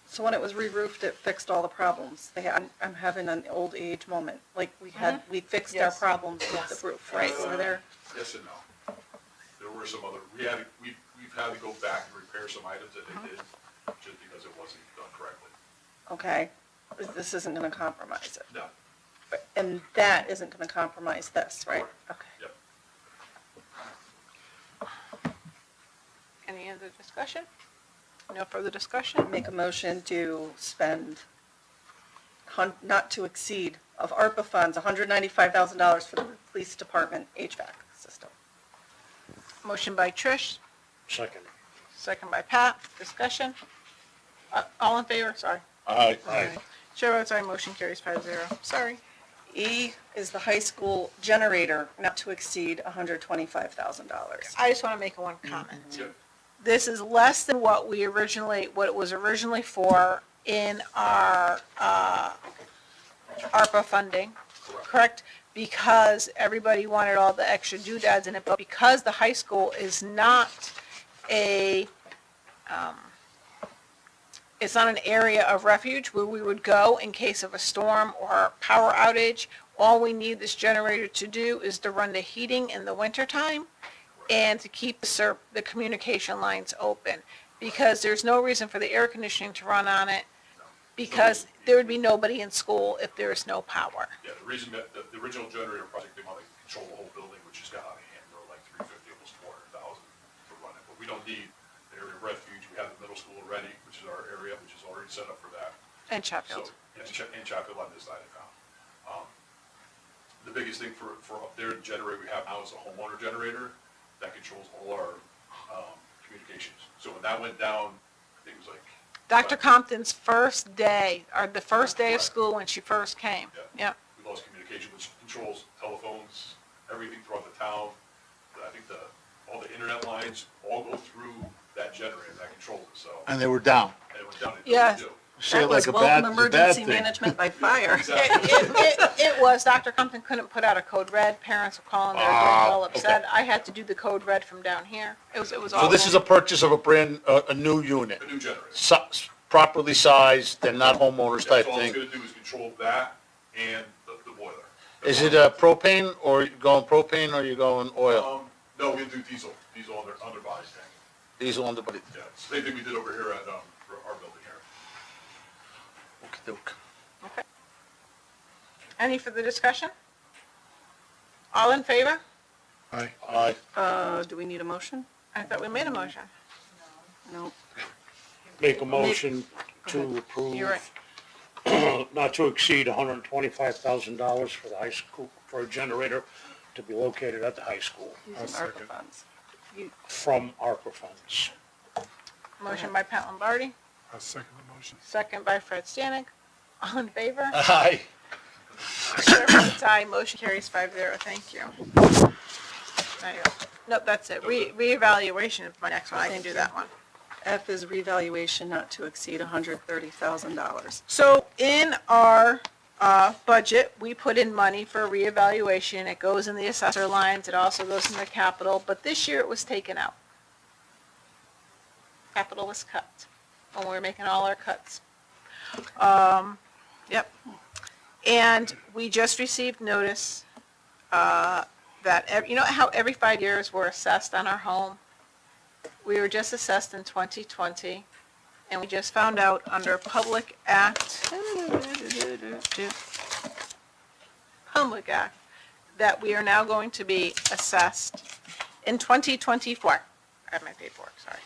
So when it was re-roofed, it fixed all the problems. I'm having an old age moment, like we fixed our Yes. problems with the roof, right, over there? Yes and no. There were some other, we've had to go back and repair some items that they did, just because it wasn't done correctly. Okay, this isn't gonna compromise it. No, And that isn't gonna compromise this, right? Okay. yep. Any other discussion? No further discussion? Make a motion to spend not to exceed of ARPA funds, $195,000 for the police department HVAC system. Motion by Trish, Second. second by Pat. Discussion? All in favor? Sorry. Aye. Chair votes aye, motion carries 5-0. Sorry. E is the high school generator not to exceed $125,000. I just want to make one comment. Yep. This is less than what it was originally for in our ARPA funding, correct? Because everybody wanted all the extra doodads in it, but because the high school is not it's not an area of refuge where we would go in case of a storm or power outage. All we need this generator to do is to run the heating in the wintertime and to keep the communication lines open. Because there's no reason for the air conditioning to run on it, because there would be nobody in school if there is no power. Yeah, the reason that the original generator project, they want to control the whole building, which just got out of hand. They were like 350, almost 400,000 to run it. But we don't need the area of refuge. We have the middle school already, which is our area, which is already set up for that. And So, Chatfield. and Chatfield on this side of town. The biggest thing for up there, the generator we have now is a homeowner generator that controls all our communications. So when that went down, I think it was like. Dr. Compton's first day, or the first day of school when she first came. Yeah. Yep. We lost communication, which controls telephones, everything throughout the town. I think all the internet lines all go through that generator that controls it, so. And they were down. And it went down. Yes. Say That it like was a welcome bad emergency thing. management by fire. Exactly. It was, Dr. Compton couldn't put out a code red, parents were calling, they were getting all upset. I had to do the code red from down here. It was So awful. this is a purchase of a new unit, A new generator. properly sized, and not homeowners That's type all it's thing. gonna do is control that and the boiler. Is it propane, or you going propane, or you going oil? No, we do diesel underbody tank. Diesel on the, but Yeah, same thing we did over here at, our building here. okey-doke. Okay. Any further discussion? All in favor? Aye. Aye. Do we need a motion? I thought we made a motion. No. Make a motion to You're approve right. not to exceed $125,000 for the high school, for a generator to be located at the high school Using ARPA second. funds. from ARPA funds. Motion by Pat Lombardi, I'll second the motion. second by Fred Stanek. All in favor? Aye. Chair votes aye, motion carries 5-0. Thank you. There you go. Nope, that's it. Reevaluation is my next one. I can do that one. F is revaluation not to exceed $130,000. So in our budget, we put in money for reevaluation. It goes in the assessor lines. It also goes in the capital, but this year it was taken out. Capital was cut when we were making all our cuts. Yep. And we just received notice that, you know how every 5 years we're assessed on our home? We were just assessed in 2020, and we just found out under Public Act, that we are now going to be assessed in 2024. I have my paperwork, sorry.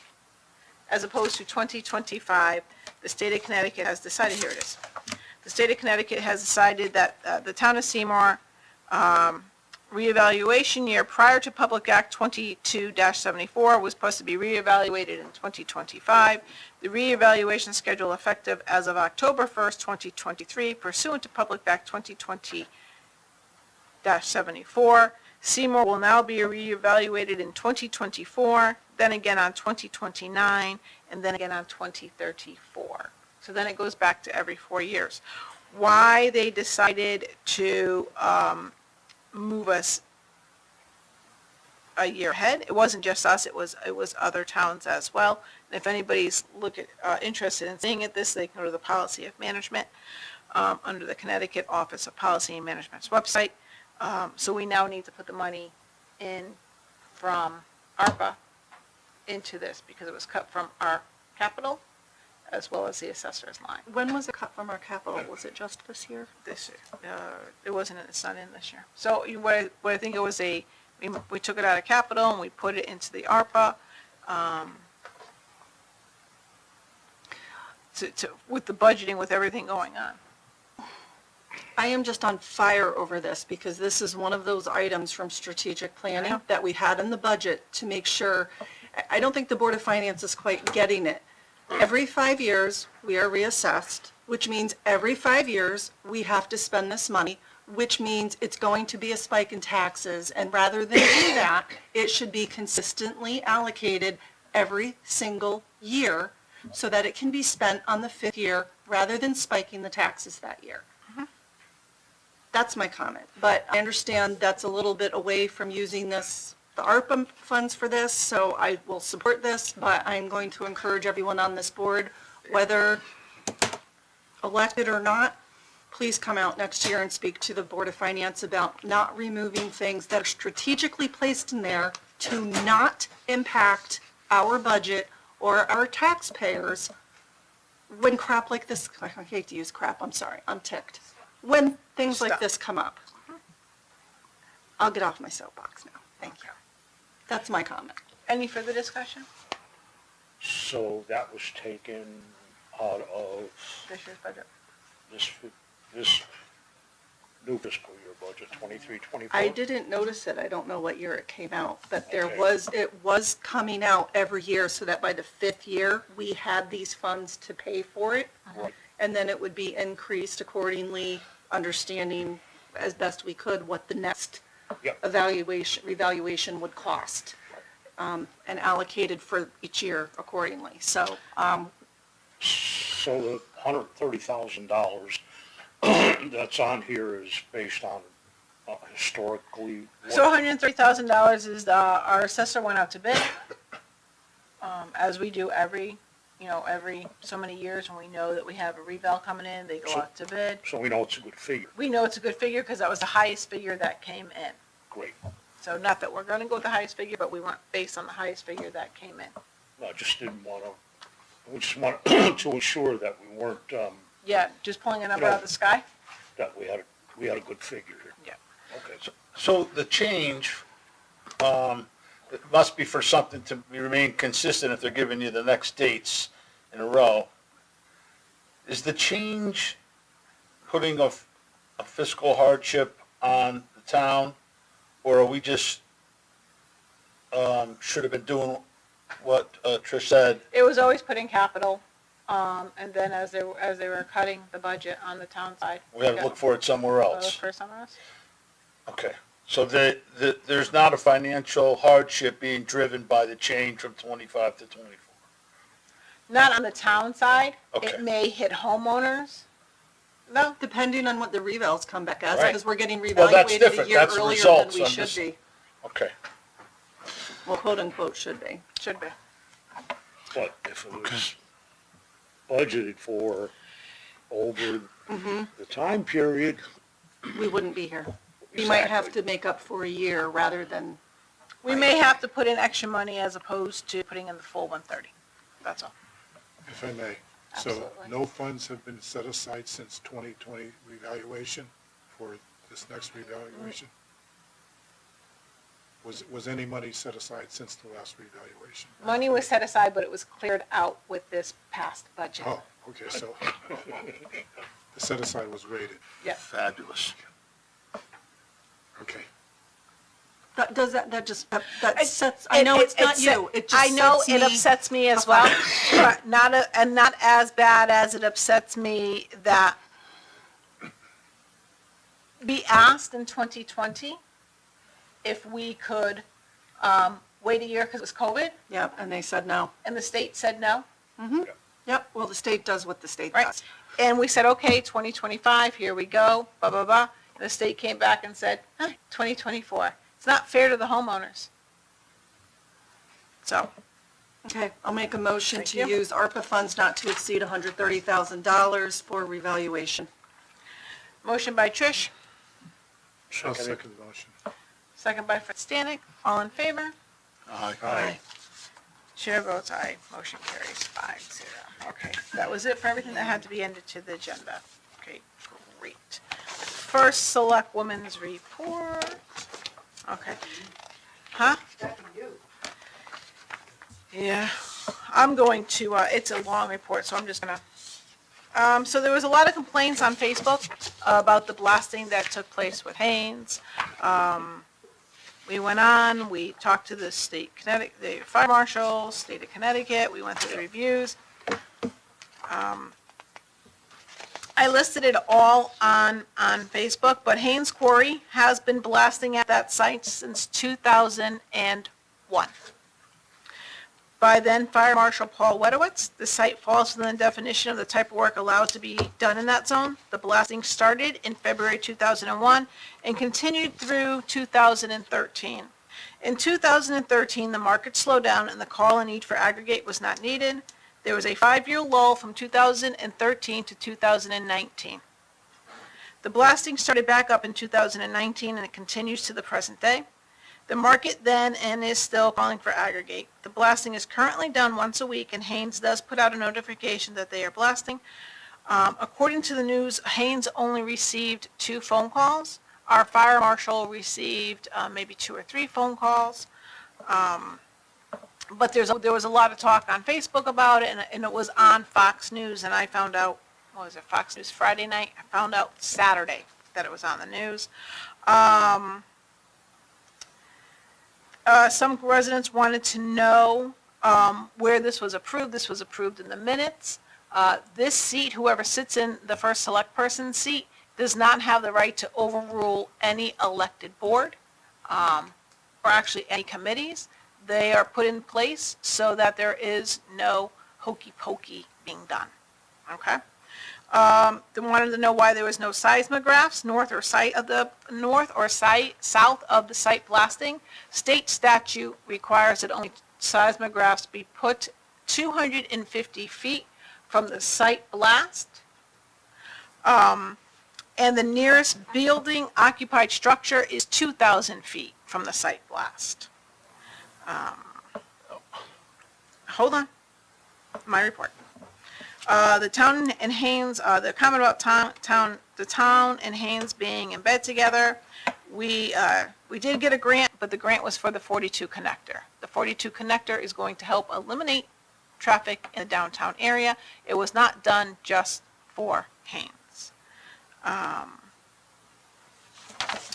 As opposed to 2025, the state of Connecticut has decided, here it is. The state of Connecticut has decided that the town of Seymour reevaluation year prior to Public Act 22-74 was supposed to be reevaluated in 2025. The reevaluation schedule effective as of October 1st, 2023 pursuant to Public Act 2020-74. Seymour will now be reevaluated in 2024, then again on 2029, and then again on 2034. So then it goes back to every 4 years. Why they decided to move us a year ahead, it wasn't just us, it was other towns as well. And if anybody's interested in seeing it, they can go to the Policy of Management under the Connecticut Office of Policy and Management's website. So we now need to put the money in from ARPA into this because it was cut from our capital as well as the assessor's line When was it cut from our capital? Was it just this year? this year. It wasn't, it's not in this year. So what I think it was we took it out of capital and we put it into the ARPA with the budgeting, with everything going on. I am just on fire over this because this is one of those items from strategic planning Yeah. that we had in the budget to make sure. I don't think the Board of Finance is quite getting it. Every 5 years, we are reassessed, which means every 5 years, we have to spend this money, which means it's going to be a spike in taxes. And rather than do that, it should be consistently allocated every single year so that it can be spent on the 5th year rather than spiking the taxes that year. That's my comment, but I understand that's a little bit away from using the ARPA funds for this, so I will support this, but I'm going to encourage everyone on this board, whether elected or not, please come out next year and speak to the Board of Finance about not removing things that are strategically placed in there to not impact our budget or our taxpayers when crap like this, I hate to use crap, I'm sorry, I'm ticked. When things like Stop. this come up. I'll get off my soapbox now. Thank you. That's my comment. Any further discussion? So that was taken out of This year's budget. this new fiscal year budget, 23-24? I didn't notice it. I don't know what year it came out, but Okay. it was coming out every year so that by the 5th year, we had these funds to pay for it. Right. And then it would be increased accordingly, understanding as best we could what the next Yep. revaluation would cost, and allocated for each year accordingly. So, So the $130,000 that's on here is based on historically. So $130,000 is our assessor went out to bid, as we do every so many years when we know that we have a reval coming in, they go out to bid. So we know it's a good figure. We know it's a good figure because that was the highest figure that came in. Great. So not that we're gonna go with the highest figure, but we went based on the highest figure that came in. I just didn't want to, we just want to ensure that we weren't, Yeah, just pulling a number out of the sky? that we had a good figure here. Yeah. Okay, So the change, it must be for something to remain consistent if they're giving you the next dates in a row. Is the change putting a fiscal hardship on the town? Or are we just, should have been doing what Trish said? It was always put in capital, and then as they were cutting the budget on the town side. We had to look for it somewhere Look else. for somewhere else. Okay. So there's not a financial hardship being driven by the change from 25 to 24. Not on the town side. Okay. It may hit homeowners. No, Depending on what the revals come back as, Right. because we're getting Well, that's reevaluated a different. year That's the earlier results. than we I'm should just- be. Okay. Well, quote unquote, should be. should be. But if it was budgeted for over the time period, We wouldn't be here. We might have to make up for a year rather than, We may have to put in extra money as opposed to putting in the full 130. That's all. If I may. So Absolutely. no funds have been set aside since 2020 revaluation for this next revaluation? Was any money set aside since the last revaluation? Money was set aside, but it was cleared out with this past budget. Oh, okay, so the set aside was rated. Yeah. Fabulous. Okay. that sets, I know it's not you, it just I know sets it me. upsets me as well, but not as bad as it upsets me that be asked in 2020 if we could wait a year because it was COVID, Yep, and they said no. and the state said no. Yep, well, the state does what the state Right. does. And we said, okay, 2025, here we go, blah, blah, blah. And the state came back and said, 2024. It's not fair to the homeowners. So, Okay, I'll make a motion Thank to you. use ARPA funds not to exceed $130,000 for revaluation. motion by Trish, I'll second the motion. second by Fred Stanek. All in favor? Aye. Chair votes aye. Motion carries 5-0. Okay, that was it for everything that had to be ended to the agenda. Okay, great. First Select Women's Report. Okay. Huh? Back to you. Yeah, I'm going to, it's a long report, so I'm just gonna, so there was a lot of complaints on Facebook about the blasting that took place with Haynes. We went on, we talked to the state Connecticut, the fire marshal, state of Connecticut, we went through the reviews. I listed it all on Facebook, but Haynes Quarry has been blasting at that site since 2001. By then Fire Marshal Paul Wedowitz, the site falls within the definition of the type of work allowed to be done in that zone. The blasting started in February 2001 and continued through 2013. In 2013, the market slowed down and the call and need for aggregate was not needed. There was a 5-year lull from 2013 to 2019. The blasting started back up in 2019 and it continues to the present day. The market then and is still calling for aggregate. The blasting is currently done once a week and Haynes does put out a notification that they are blasting. According to the news, Haynes only received 2 phone calls. Our fire marshal received maybe 2 or 3 phone calls. But there was a lot of talk on Facebook about it and it was on Fox News and I found out, what was it, Fox News Friday night? I found out Saturday that it was on the news. Some residents wanted to know where this was approved. This was approved in the minutes. This seat, whoever sits in the first select person seat, does not have the right to overrule any elected board, or actually any committees. They are put in place so that there is no hokey pokey being done, okay? They wanted to know why there was no seismographs north or south of the site blasting. State statute requires that only seismographs be put 250 feet from the site blast. And the nearest building occupied structure is 2,000 feet from the site blast. Hold on, my report. The town and Haynes, the comment about the town and Haynes being in bed together. We did get a grant, but the grant was for the 42 connector. The 42 connector is going to help eliminate traffic in the downtown area. It was not done just for Haynes.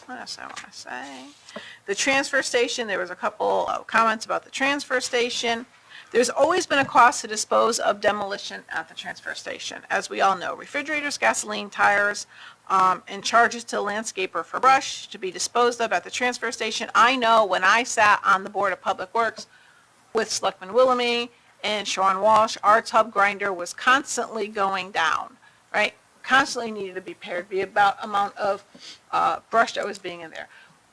What else I want to say? The transfer station, there was a couple of comments about the transfer station. There's always been a cost to dispose of demolition at the transfer station. As we all know, refrigerators, gasoline, tires, and charges to the landscaper for brush to be disposed of at the transfer station. I know when I sat on the Board of Public Works with Selectman Willoughby and Sean Walsh, our tub grinder was constantly going down, right? Constantly needed to be paired, the amount of brush that was being in there.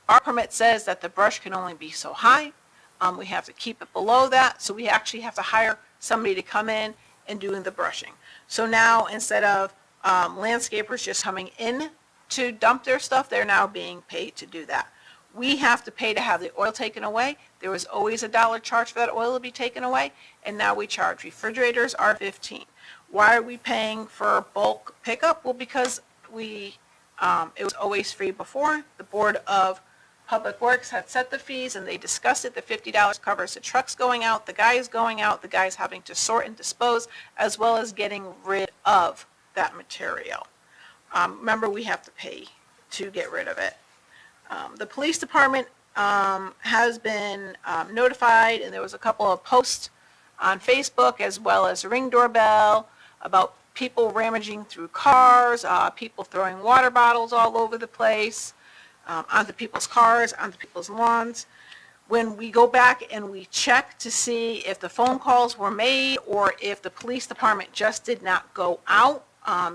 Our permit says that the brush can only be so high. We have to keep it below that, so we actually have to hire somebody to come in and doing the brushing. So now, instead of landscapers just coming in to dump their stuff, they're now being paid to do that. We have to pay to have the oil taken away. There was always a $1 charge for that oil to be taken away, and now we charge. Refrigerators are $15. Why are we paying for bulk pickup? Well, because it was always free before. The Board of Public Works had set the fees, and they discussed it. The $50 covers the trucks going out, the guys going out, the guys having to sort and dispose, as well as getting rid of that material. Remember, we have to pay to get rid of it. The police department has been notified, and there was a couple of posts on Facebook as well as a Ring doorbell about people rummaging through cars, people throwing water bottles all over the place, onto people's cars, onto people's lawns. When we go back and we check to see if the phone calls were made or if the police department just did not go out,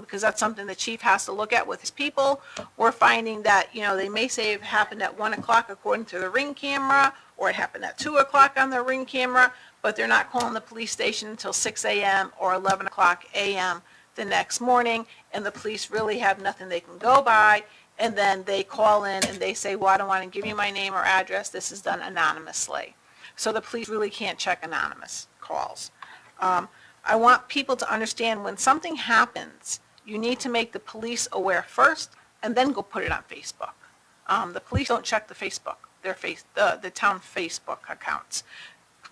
because that's something the chief has to look at with his people, we're finding that, they may say it happened at 1 o'clock according to the Ring camera, or it happened at 2 o'clock on the Ring camera, but they're not calling the police station until 6 a.m. or 11 o'clock a.m. the next morning, and the police really have nothing they can go by. And then they call in and they say, well, I don't want to give you my name or address. This is done anonymously. So the police really can't check anonymous calls. I want people to understand when something happens, you need to make the police aware first and then go put it on Facebook. The police don't check the Facebook, the town Facebook accounts.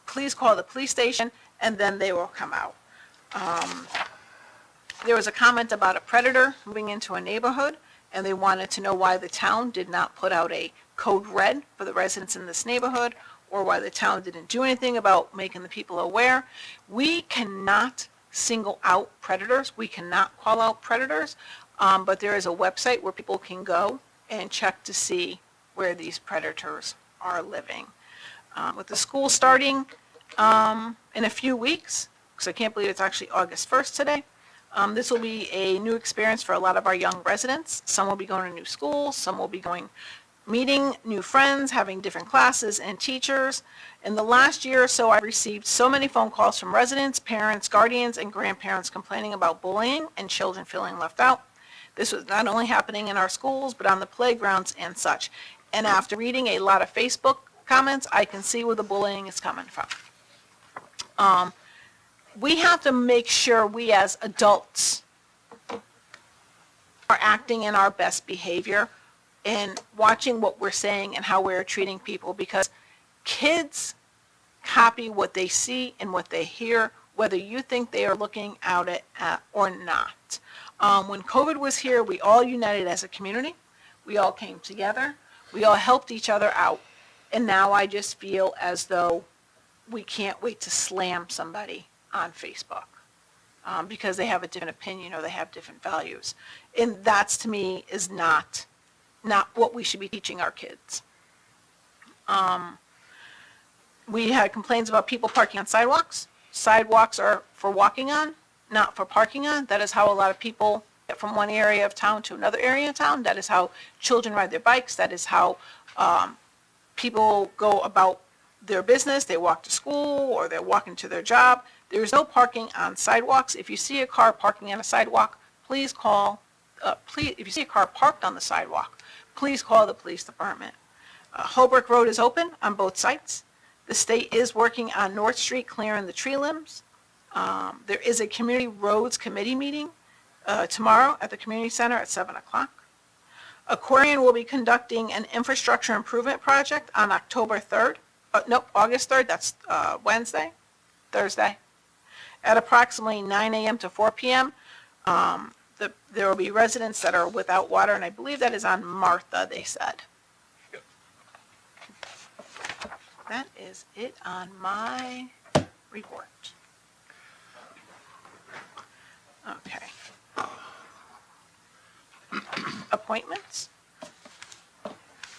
Please call the police station and then they will come out. There was a comment about a predator moving into a neighborhood, and they wanted to know why the town did not put out a code red for the residents in this neighborhood, or why the town didn't do anything about making the people aware. We cannot single out predators. We cannot call out predators, but there is a website where people can go and check to see where these predators are living. With the school starting in a few weeks, because I can't believe it's actually August 1st today, this will be a new experience for a lot of our young residents. Some will be going to new schools, some will be meeting new friends, having different classes and teachers. In the last year or so, I've received so many phone calls from residents, parents, guardians, and grandparents complaining about bullying and children feeling left out. This was not only happening in our schools, but on the playgrounds and such. And after reading a lot of Facebook comments, I can see where the bullying is coming from. We have to make sure we as adults are acting in our best behavior and watching what we're saying and how we're treating people, because kids copy what they see and what they hear, whether you think they are looking at it or not. When COVID was here, we all united as a community. We all came together. We all helped each other out. And now I just feel as though we can't wait to slam somebody on Facebook because they have a different opinion or they have different values. And that's, to me, is not what we should be teaching our kids. We had complaints about people parking on sidewalks. Sidewalks are for walking on, not for parking on. That is how a lot of people get from one area of town to another area of town. That is how children ride their bikes. That is how people go about their business. They walk to school or they're walking to their job. There is no parking on sidewalks. If you see a car parking on a sidewalk, please call, if you see a car parked on the sidewalk, please call the police department. Holbrook Road is open on both sides. The state is working on North Street, clearing the tree limbs. There is a community roads committee meeting tomorrow at the community center at 7 o'clock. Aquarian will be conducting an infrastructure improvement project on August 3rd, that's Thursday, at approximately 9 a.m. to 4 p.m. There will be residents that are without water, and I believe that is on Martha, they said. That is it on my report. Okay. Appointments?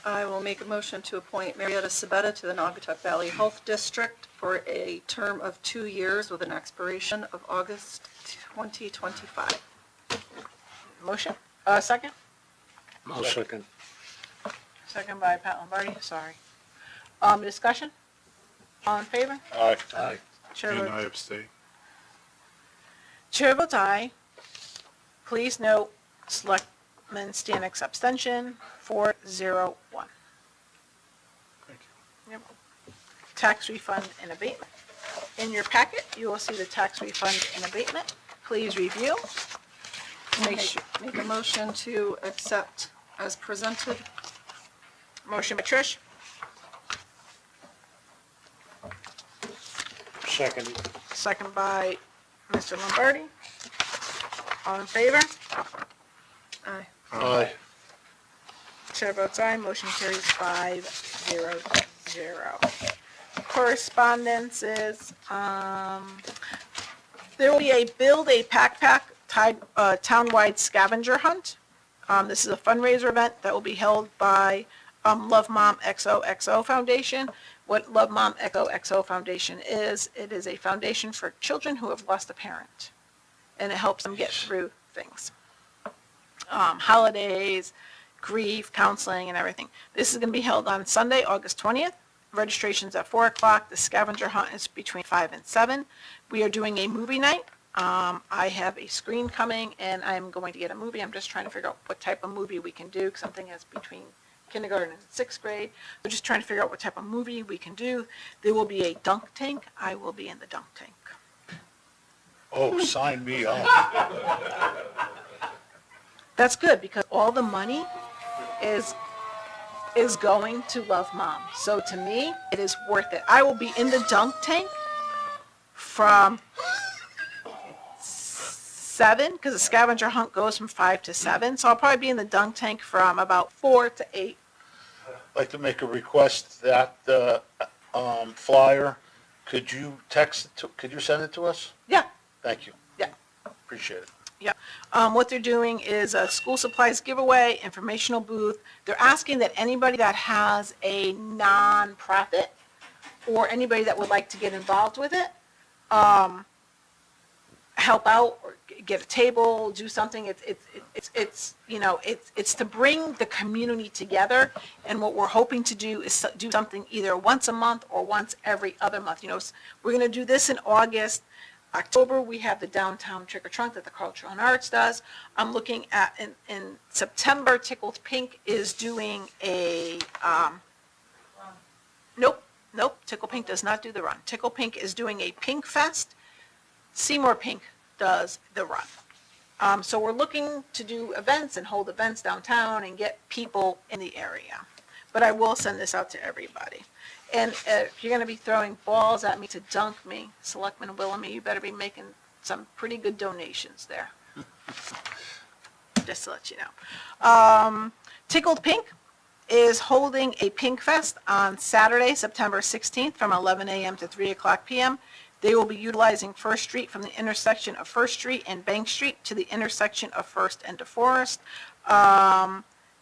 I will make a motion to appoint Marietta Sabetta to the Naugatuck Valley Health District for a term of 2 years with an expiration of August 2025. Motion? Second? I'll second. Second by Pat Lombardi, sorry. Discussion? All in favor? Aye. Aye. Chair And votes- I abstain. Chair votes aye. Please note, Selectman Stanik's abstention, 401. Thank you. Yep. Tax refund and abatement. In your packet, you will see the tax refund and abatement. Please review. Make sure, Make a motion to accept as presented. motion by Trish, Second. second by Mr. Lombardi. All in favor? Aye. Aye. Chair votes aye, motion carries 500. Correspondence is, there will be a Build a Pack townwide scavenger hunt. This is a fundraiser event that will be held by Love Mom XOXO Foundation. What Love Mom XOXO Foundation is, it is a foundation for children who have lost a parent. And it helps them get through things. Holidays, grief, counseling, and everything. This is going to be held on Sunday, August 20th. Registration's at 4 o'clock. The scavenger hunt is between 5 and 7. We are doing a movie night. I have a screen coming, and I'm going to get a movie. I'm just trying to figure out what type of movie we can do, something that's between kindergarten and 6th grade. We're just trying to figure out what type of movie we can do. There will be a dunk tank. I will be in the dunk tank. Oh, sign me up. That's good, because all the money is going to Love Mom. So to me, it is worth it. I will be in the dunk tank from 7, because the scavenger hunt goes from 5 to 7. So I'll probably be in the dunk tank from about 4 to 8. I'd like to make a request that flyer, could you send it to us? Yeah, Thank you. yeah. Appreciate it. Yeah. What they're doing is a school supplies giveaway, informational booth. They're asking that anybody that has a nonprofit or anybody that would like to get involved with it, help out or get a table, do something. It's to bring the community together. And what we're hoping to do is do something either once a month or once every other month. We're going to do this in August. October, we have the downtown trick or trunk that the Cultural and Arts does. I'm looking at, in September, Tickled Pink is doing a, nope, Tickle Pink does not do the run. Tickle Pink is doing a Pink Fest. Seymour Pink does the run. So we're looking to do events and hold events downtown and get people in the area. But I will send this out to everybody. And if you're going to be throwing balls at me to dunk me, Selectman Willamy, you better be making some pretty good donations there. Just to let you know. Tickled Pink is holding a Pink Fest on Saturday, September 16th from 11 a.m. to 3 o'clock p.m. They will be utilizing First Street from the intersection of First Street and Bank Street to the intersection of First and DeForest.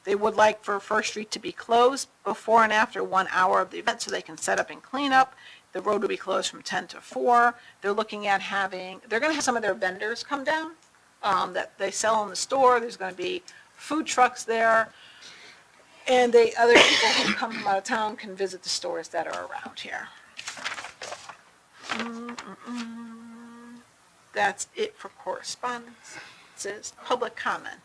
They would like for First Street to be closed before and after 1 hour of the event so they can set up and clean up. The road will be closed from 10 to 4. They're looking at they're going to have some of their vendors come down that they sell in the store. There's going to be food trucks there. And other people who come from out of town can visit the stores that are around here. That's it for correspondence. It says public comment.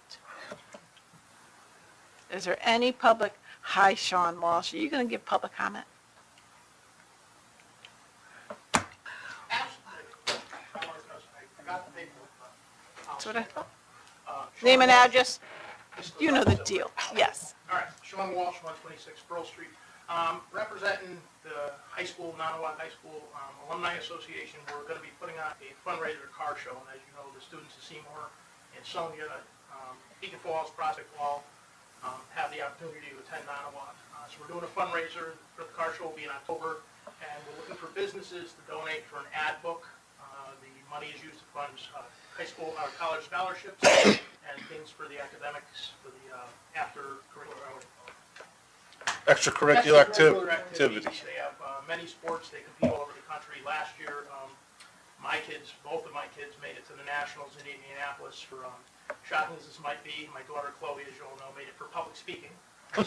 Is there any public? Hi, Sean Walsh. Are you going to give public comment? That's what I thought. Name and address. You know the deal. Yes. All right, Sean Walsh, 126 Pearl Street. Representing the high school, Nottawa High School Alumni Association, we're going to be putting on a fundraiser car show. And as you know, the students of Seymour and Sonia, Beacon Falls, Prospect Hall, have the opportunity to attend Nottawa. So we're doing a fundraiser for the car show, will be in October, and we're looking for businesses to donate for an ad book. The money is used to fund high school, college scholarships and things for the academics, for the after-curricular, Extracurricular extracurricular activities. They have many sports, they compete all over the country. Last year, both of my kids made it to the Nationals in Indianapolis for, shocking as this might be, my daughter Chloe, as you all know, made it for public speaking.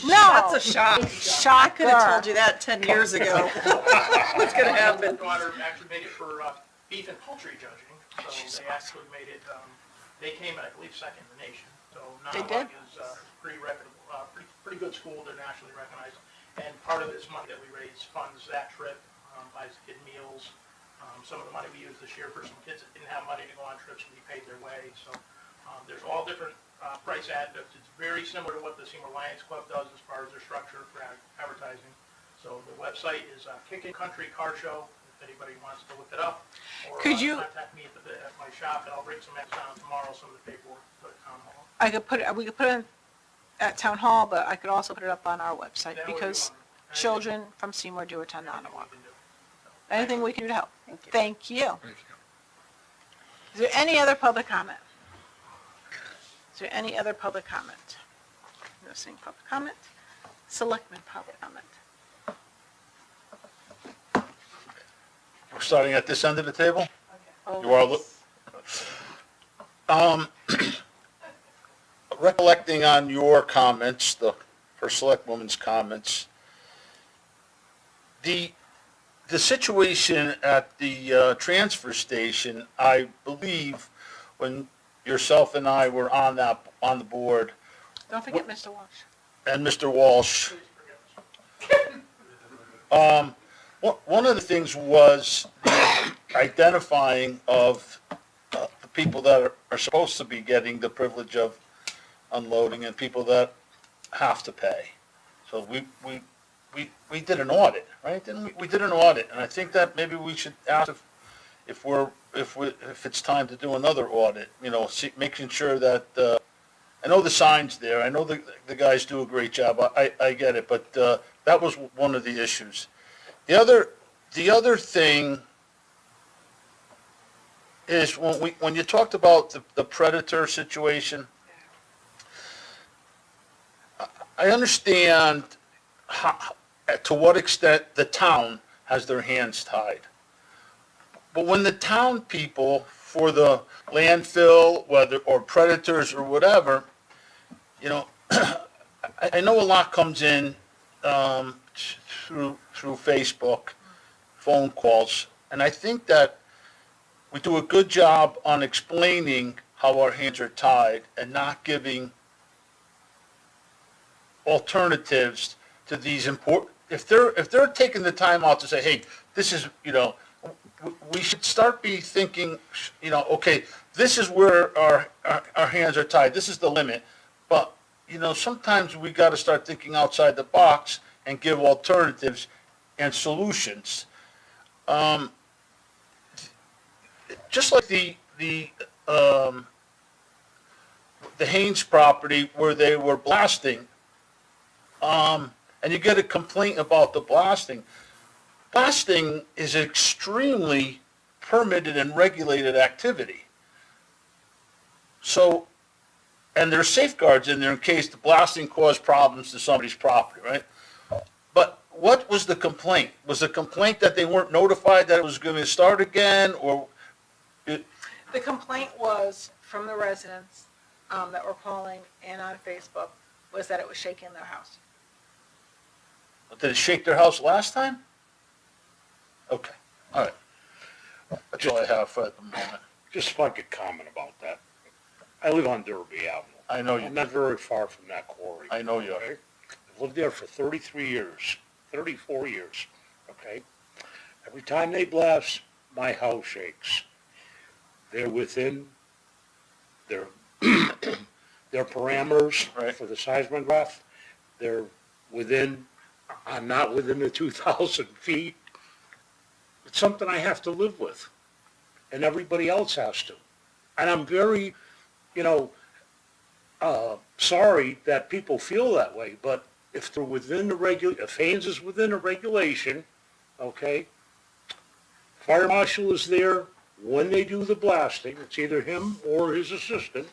No. That's a shock. I could have told you that 10 years ago. What's going to happen? My daughter actually made it for beef and poultry judging, so they actually made it, they came, I believe, second in the nation. So They Nottawa did? is pretty reputable, pretty good school, they're nationally recognized. And part of this money that we raise funds that trip, buys kid meals. Some of the money we used this year for some kids that didn't have money to go on trips, we paid their way. So there's all different price additive. It's very similar to what the Seymour Lions Club does as far as their structure for advertising. So the website is Kickin' Country Car Show, if anybody wants to look it up. Or Could you- contact me at my shop, and I'll bring some extra down tomorrow, some of the paperwork to the town hall. we could put it at Town Hall, but I could also put it up on our website That would be because wonderful. children from Seymour do attend Anything Nottawa. we can do. Anything we can do to help? Thank you. Thank you. Is there any other public comment? Is there any other public comment? No seeing public comment. Selectmen public comment. We're starting at this end of the table? Oh, You are, recollecting on your comments, the first selectwoman's comments, the situation at the transfer station, I believe, when yourself and I were on the board, Don't forget Mr. Walsh. and Mr. Walsh, one of the things was the identifying of the people that are supposed to be getting the privilege of unloading and people that have to pay. So we did an audit, right? Didn't we? We did an audit, and I think that maybe we should ask if it's time to do another audit, making sure that, I know the sign's there, I know the guys do a great job, I get it, but, that was one of the issues. The other thing is when you talked about the predator situation, I understand to what extent the town has their hands tied. But when the town people for the landfill, or predators or whatever, I know a lot comes in through Facebook, phone calls, and I think that we do a good job on explaining how our hands are tied and not giving alternatives to these important, if they're taking the time out to say, hey, this is, we should start thinking, okay, this is where our hands are tied, this is the limit, but, sometimes we gotta start thinking outside the box and give alternatives and solutions. Just like the Haynes property where they were blasting, and you get a complaint about the blasting. Blasting is extremely permitted and regulated activity. So, and there's safeguards in there in case the blasting caused problems to somebody's property, right? But what was the complaint? Was the complaint that they weren't notified that it was going to start again, or? The complaint was from the residents that were calling and on Facebook was that it was shaking their house. Did it shake their house last time? Okay, all right. That's all I have for at the moment. Just if I could comment about that. I live on Derby Avenue. I know you I'm not very far from that quarry. I know you are. okay? I've lived there for 33 years, 34 years, okay? Every time they blast, my house shakes. They're within their, their parameters Right. for the seismograph. They're within, I'm not within the 2,000 feet. It's something I have to live with, and everybody else has to. And I'm very, sorry that people feel that way, but if they're within the if Haynes is within a regulation, okay? Fire marshal is there when they do the blasting, it's either him or his assistant.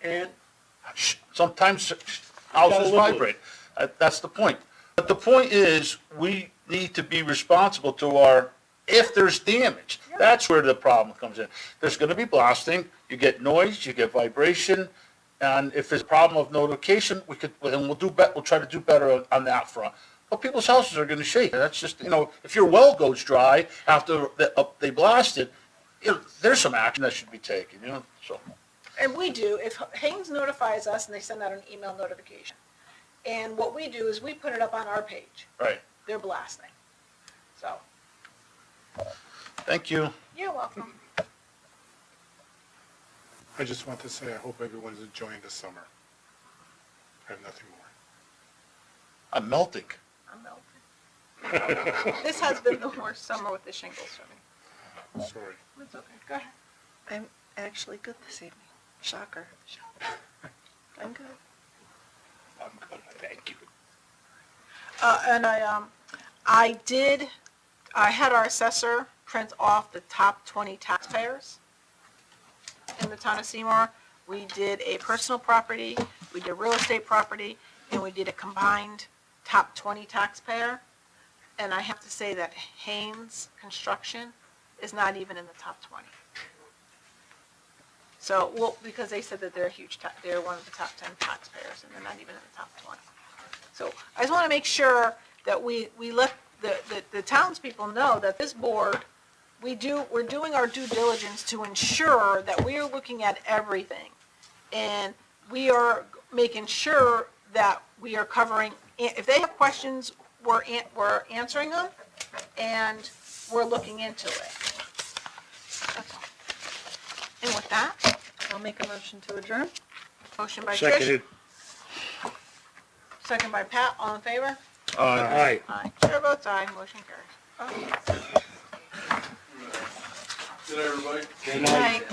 And Sometimes houses Gotta live with vibrate. That's the point. But the point is, we need to be responsible to our, if there's damage, that's where the problem comes in. There's gonna be blasting, you get noise, you get vibration, and if there's a problem of notification, we'll try to do better on that front. But people's houses are gonna shake, that's just, if your well goes dry after they blasted, there's some action that should be taken, so. And we do, if Haynes notifies us and they send out an email notification. And what we do is we put it up on our page. Right. They're blasting. So, Thank you. you're welcome. I just want to say, I hope everyone's enjoying the summer. I have nothing more. I'm melting. I'm melting. This has been the worst summer with the shingles for me. Sorry. It's okay, go ahead. I'm actually good this evening. Shocker. I'm good. I'm good, thank you. And I had our assessor print off the top 20 taxpayers in the town of Seymour. We did a personal property, we did real estate property, and we did a combined top 20 taxpayer. And I have to say that Haynes Construction is not even in the top 20. So, well, because they said that they're a huge, they're one of the top 10 taxpayers, and they're not even in the top 20. So I just want to make sure that we let the townspeople know that this board, we're doing our due diligence to ensure that we are looking at everything. And we are making sure that we are covering, if they have questions, we're answering them, and we're looking into it. That's all. And with that, I'll make a motion to adjourn. motion by Trish, Seconded, second by Pat, all in favor? aye. Aye. Chair votes aye, motion carries. Good night, everybody. Good night. Night.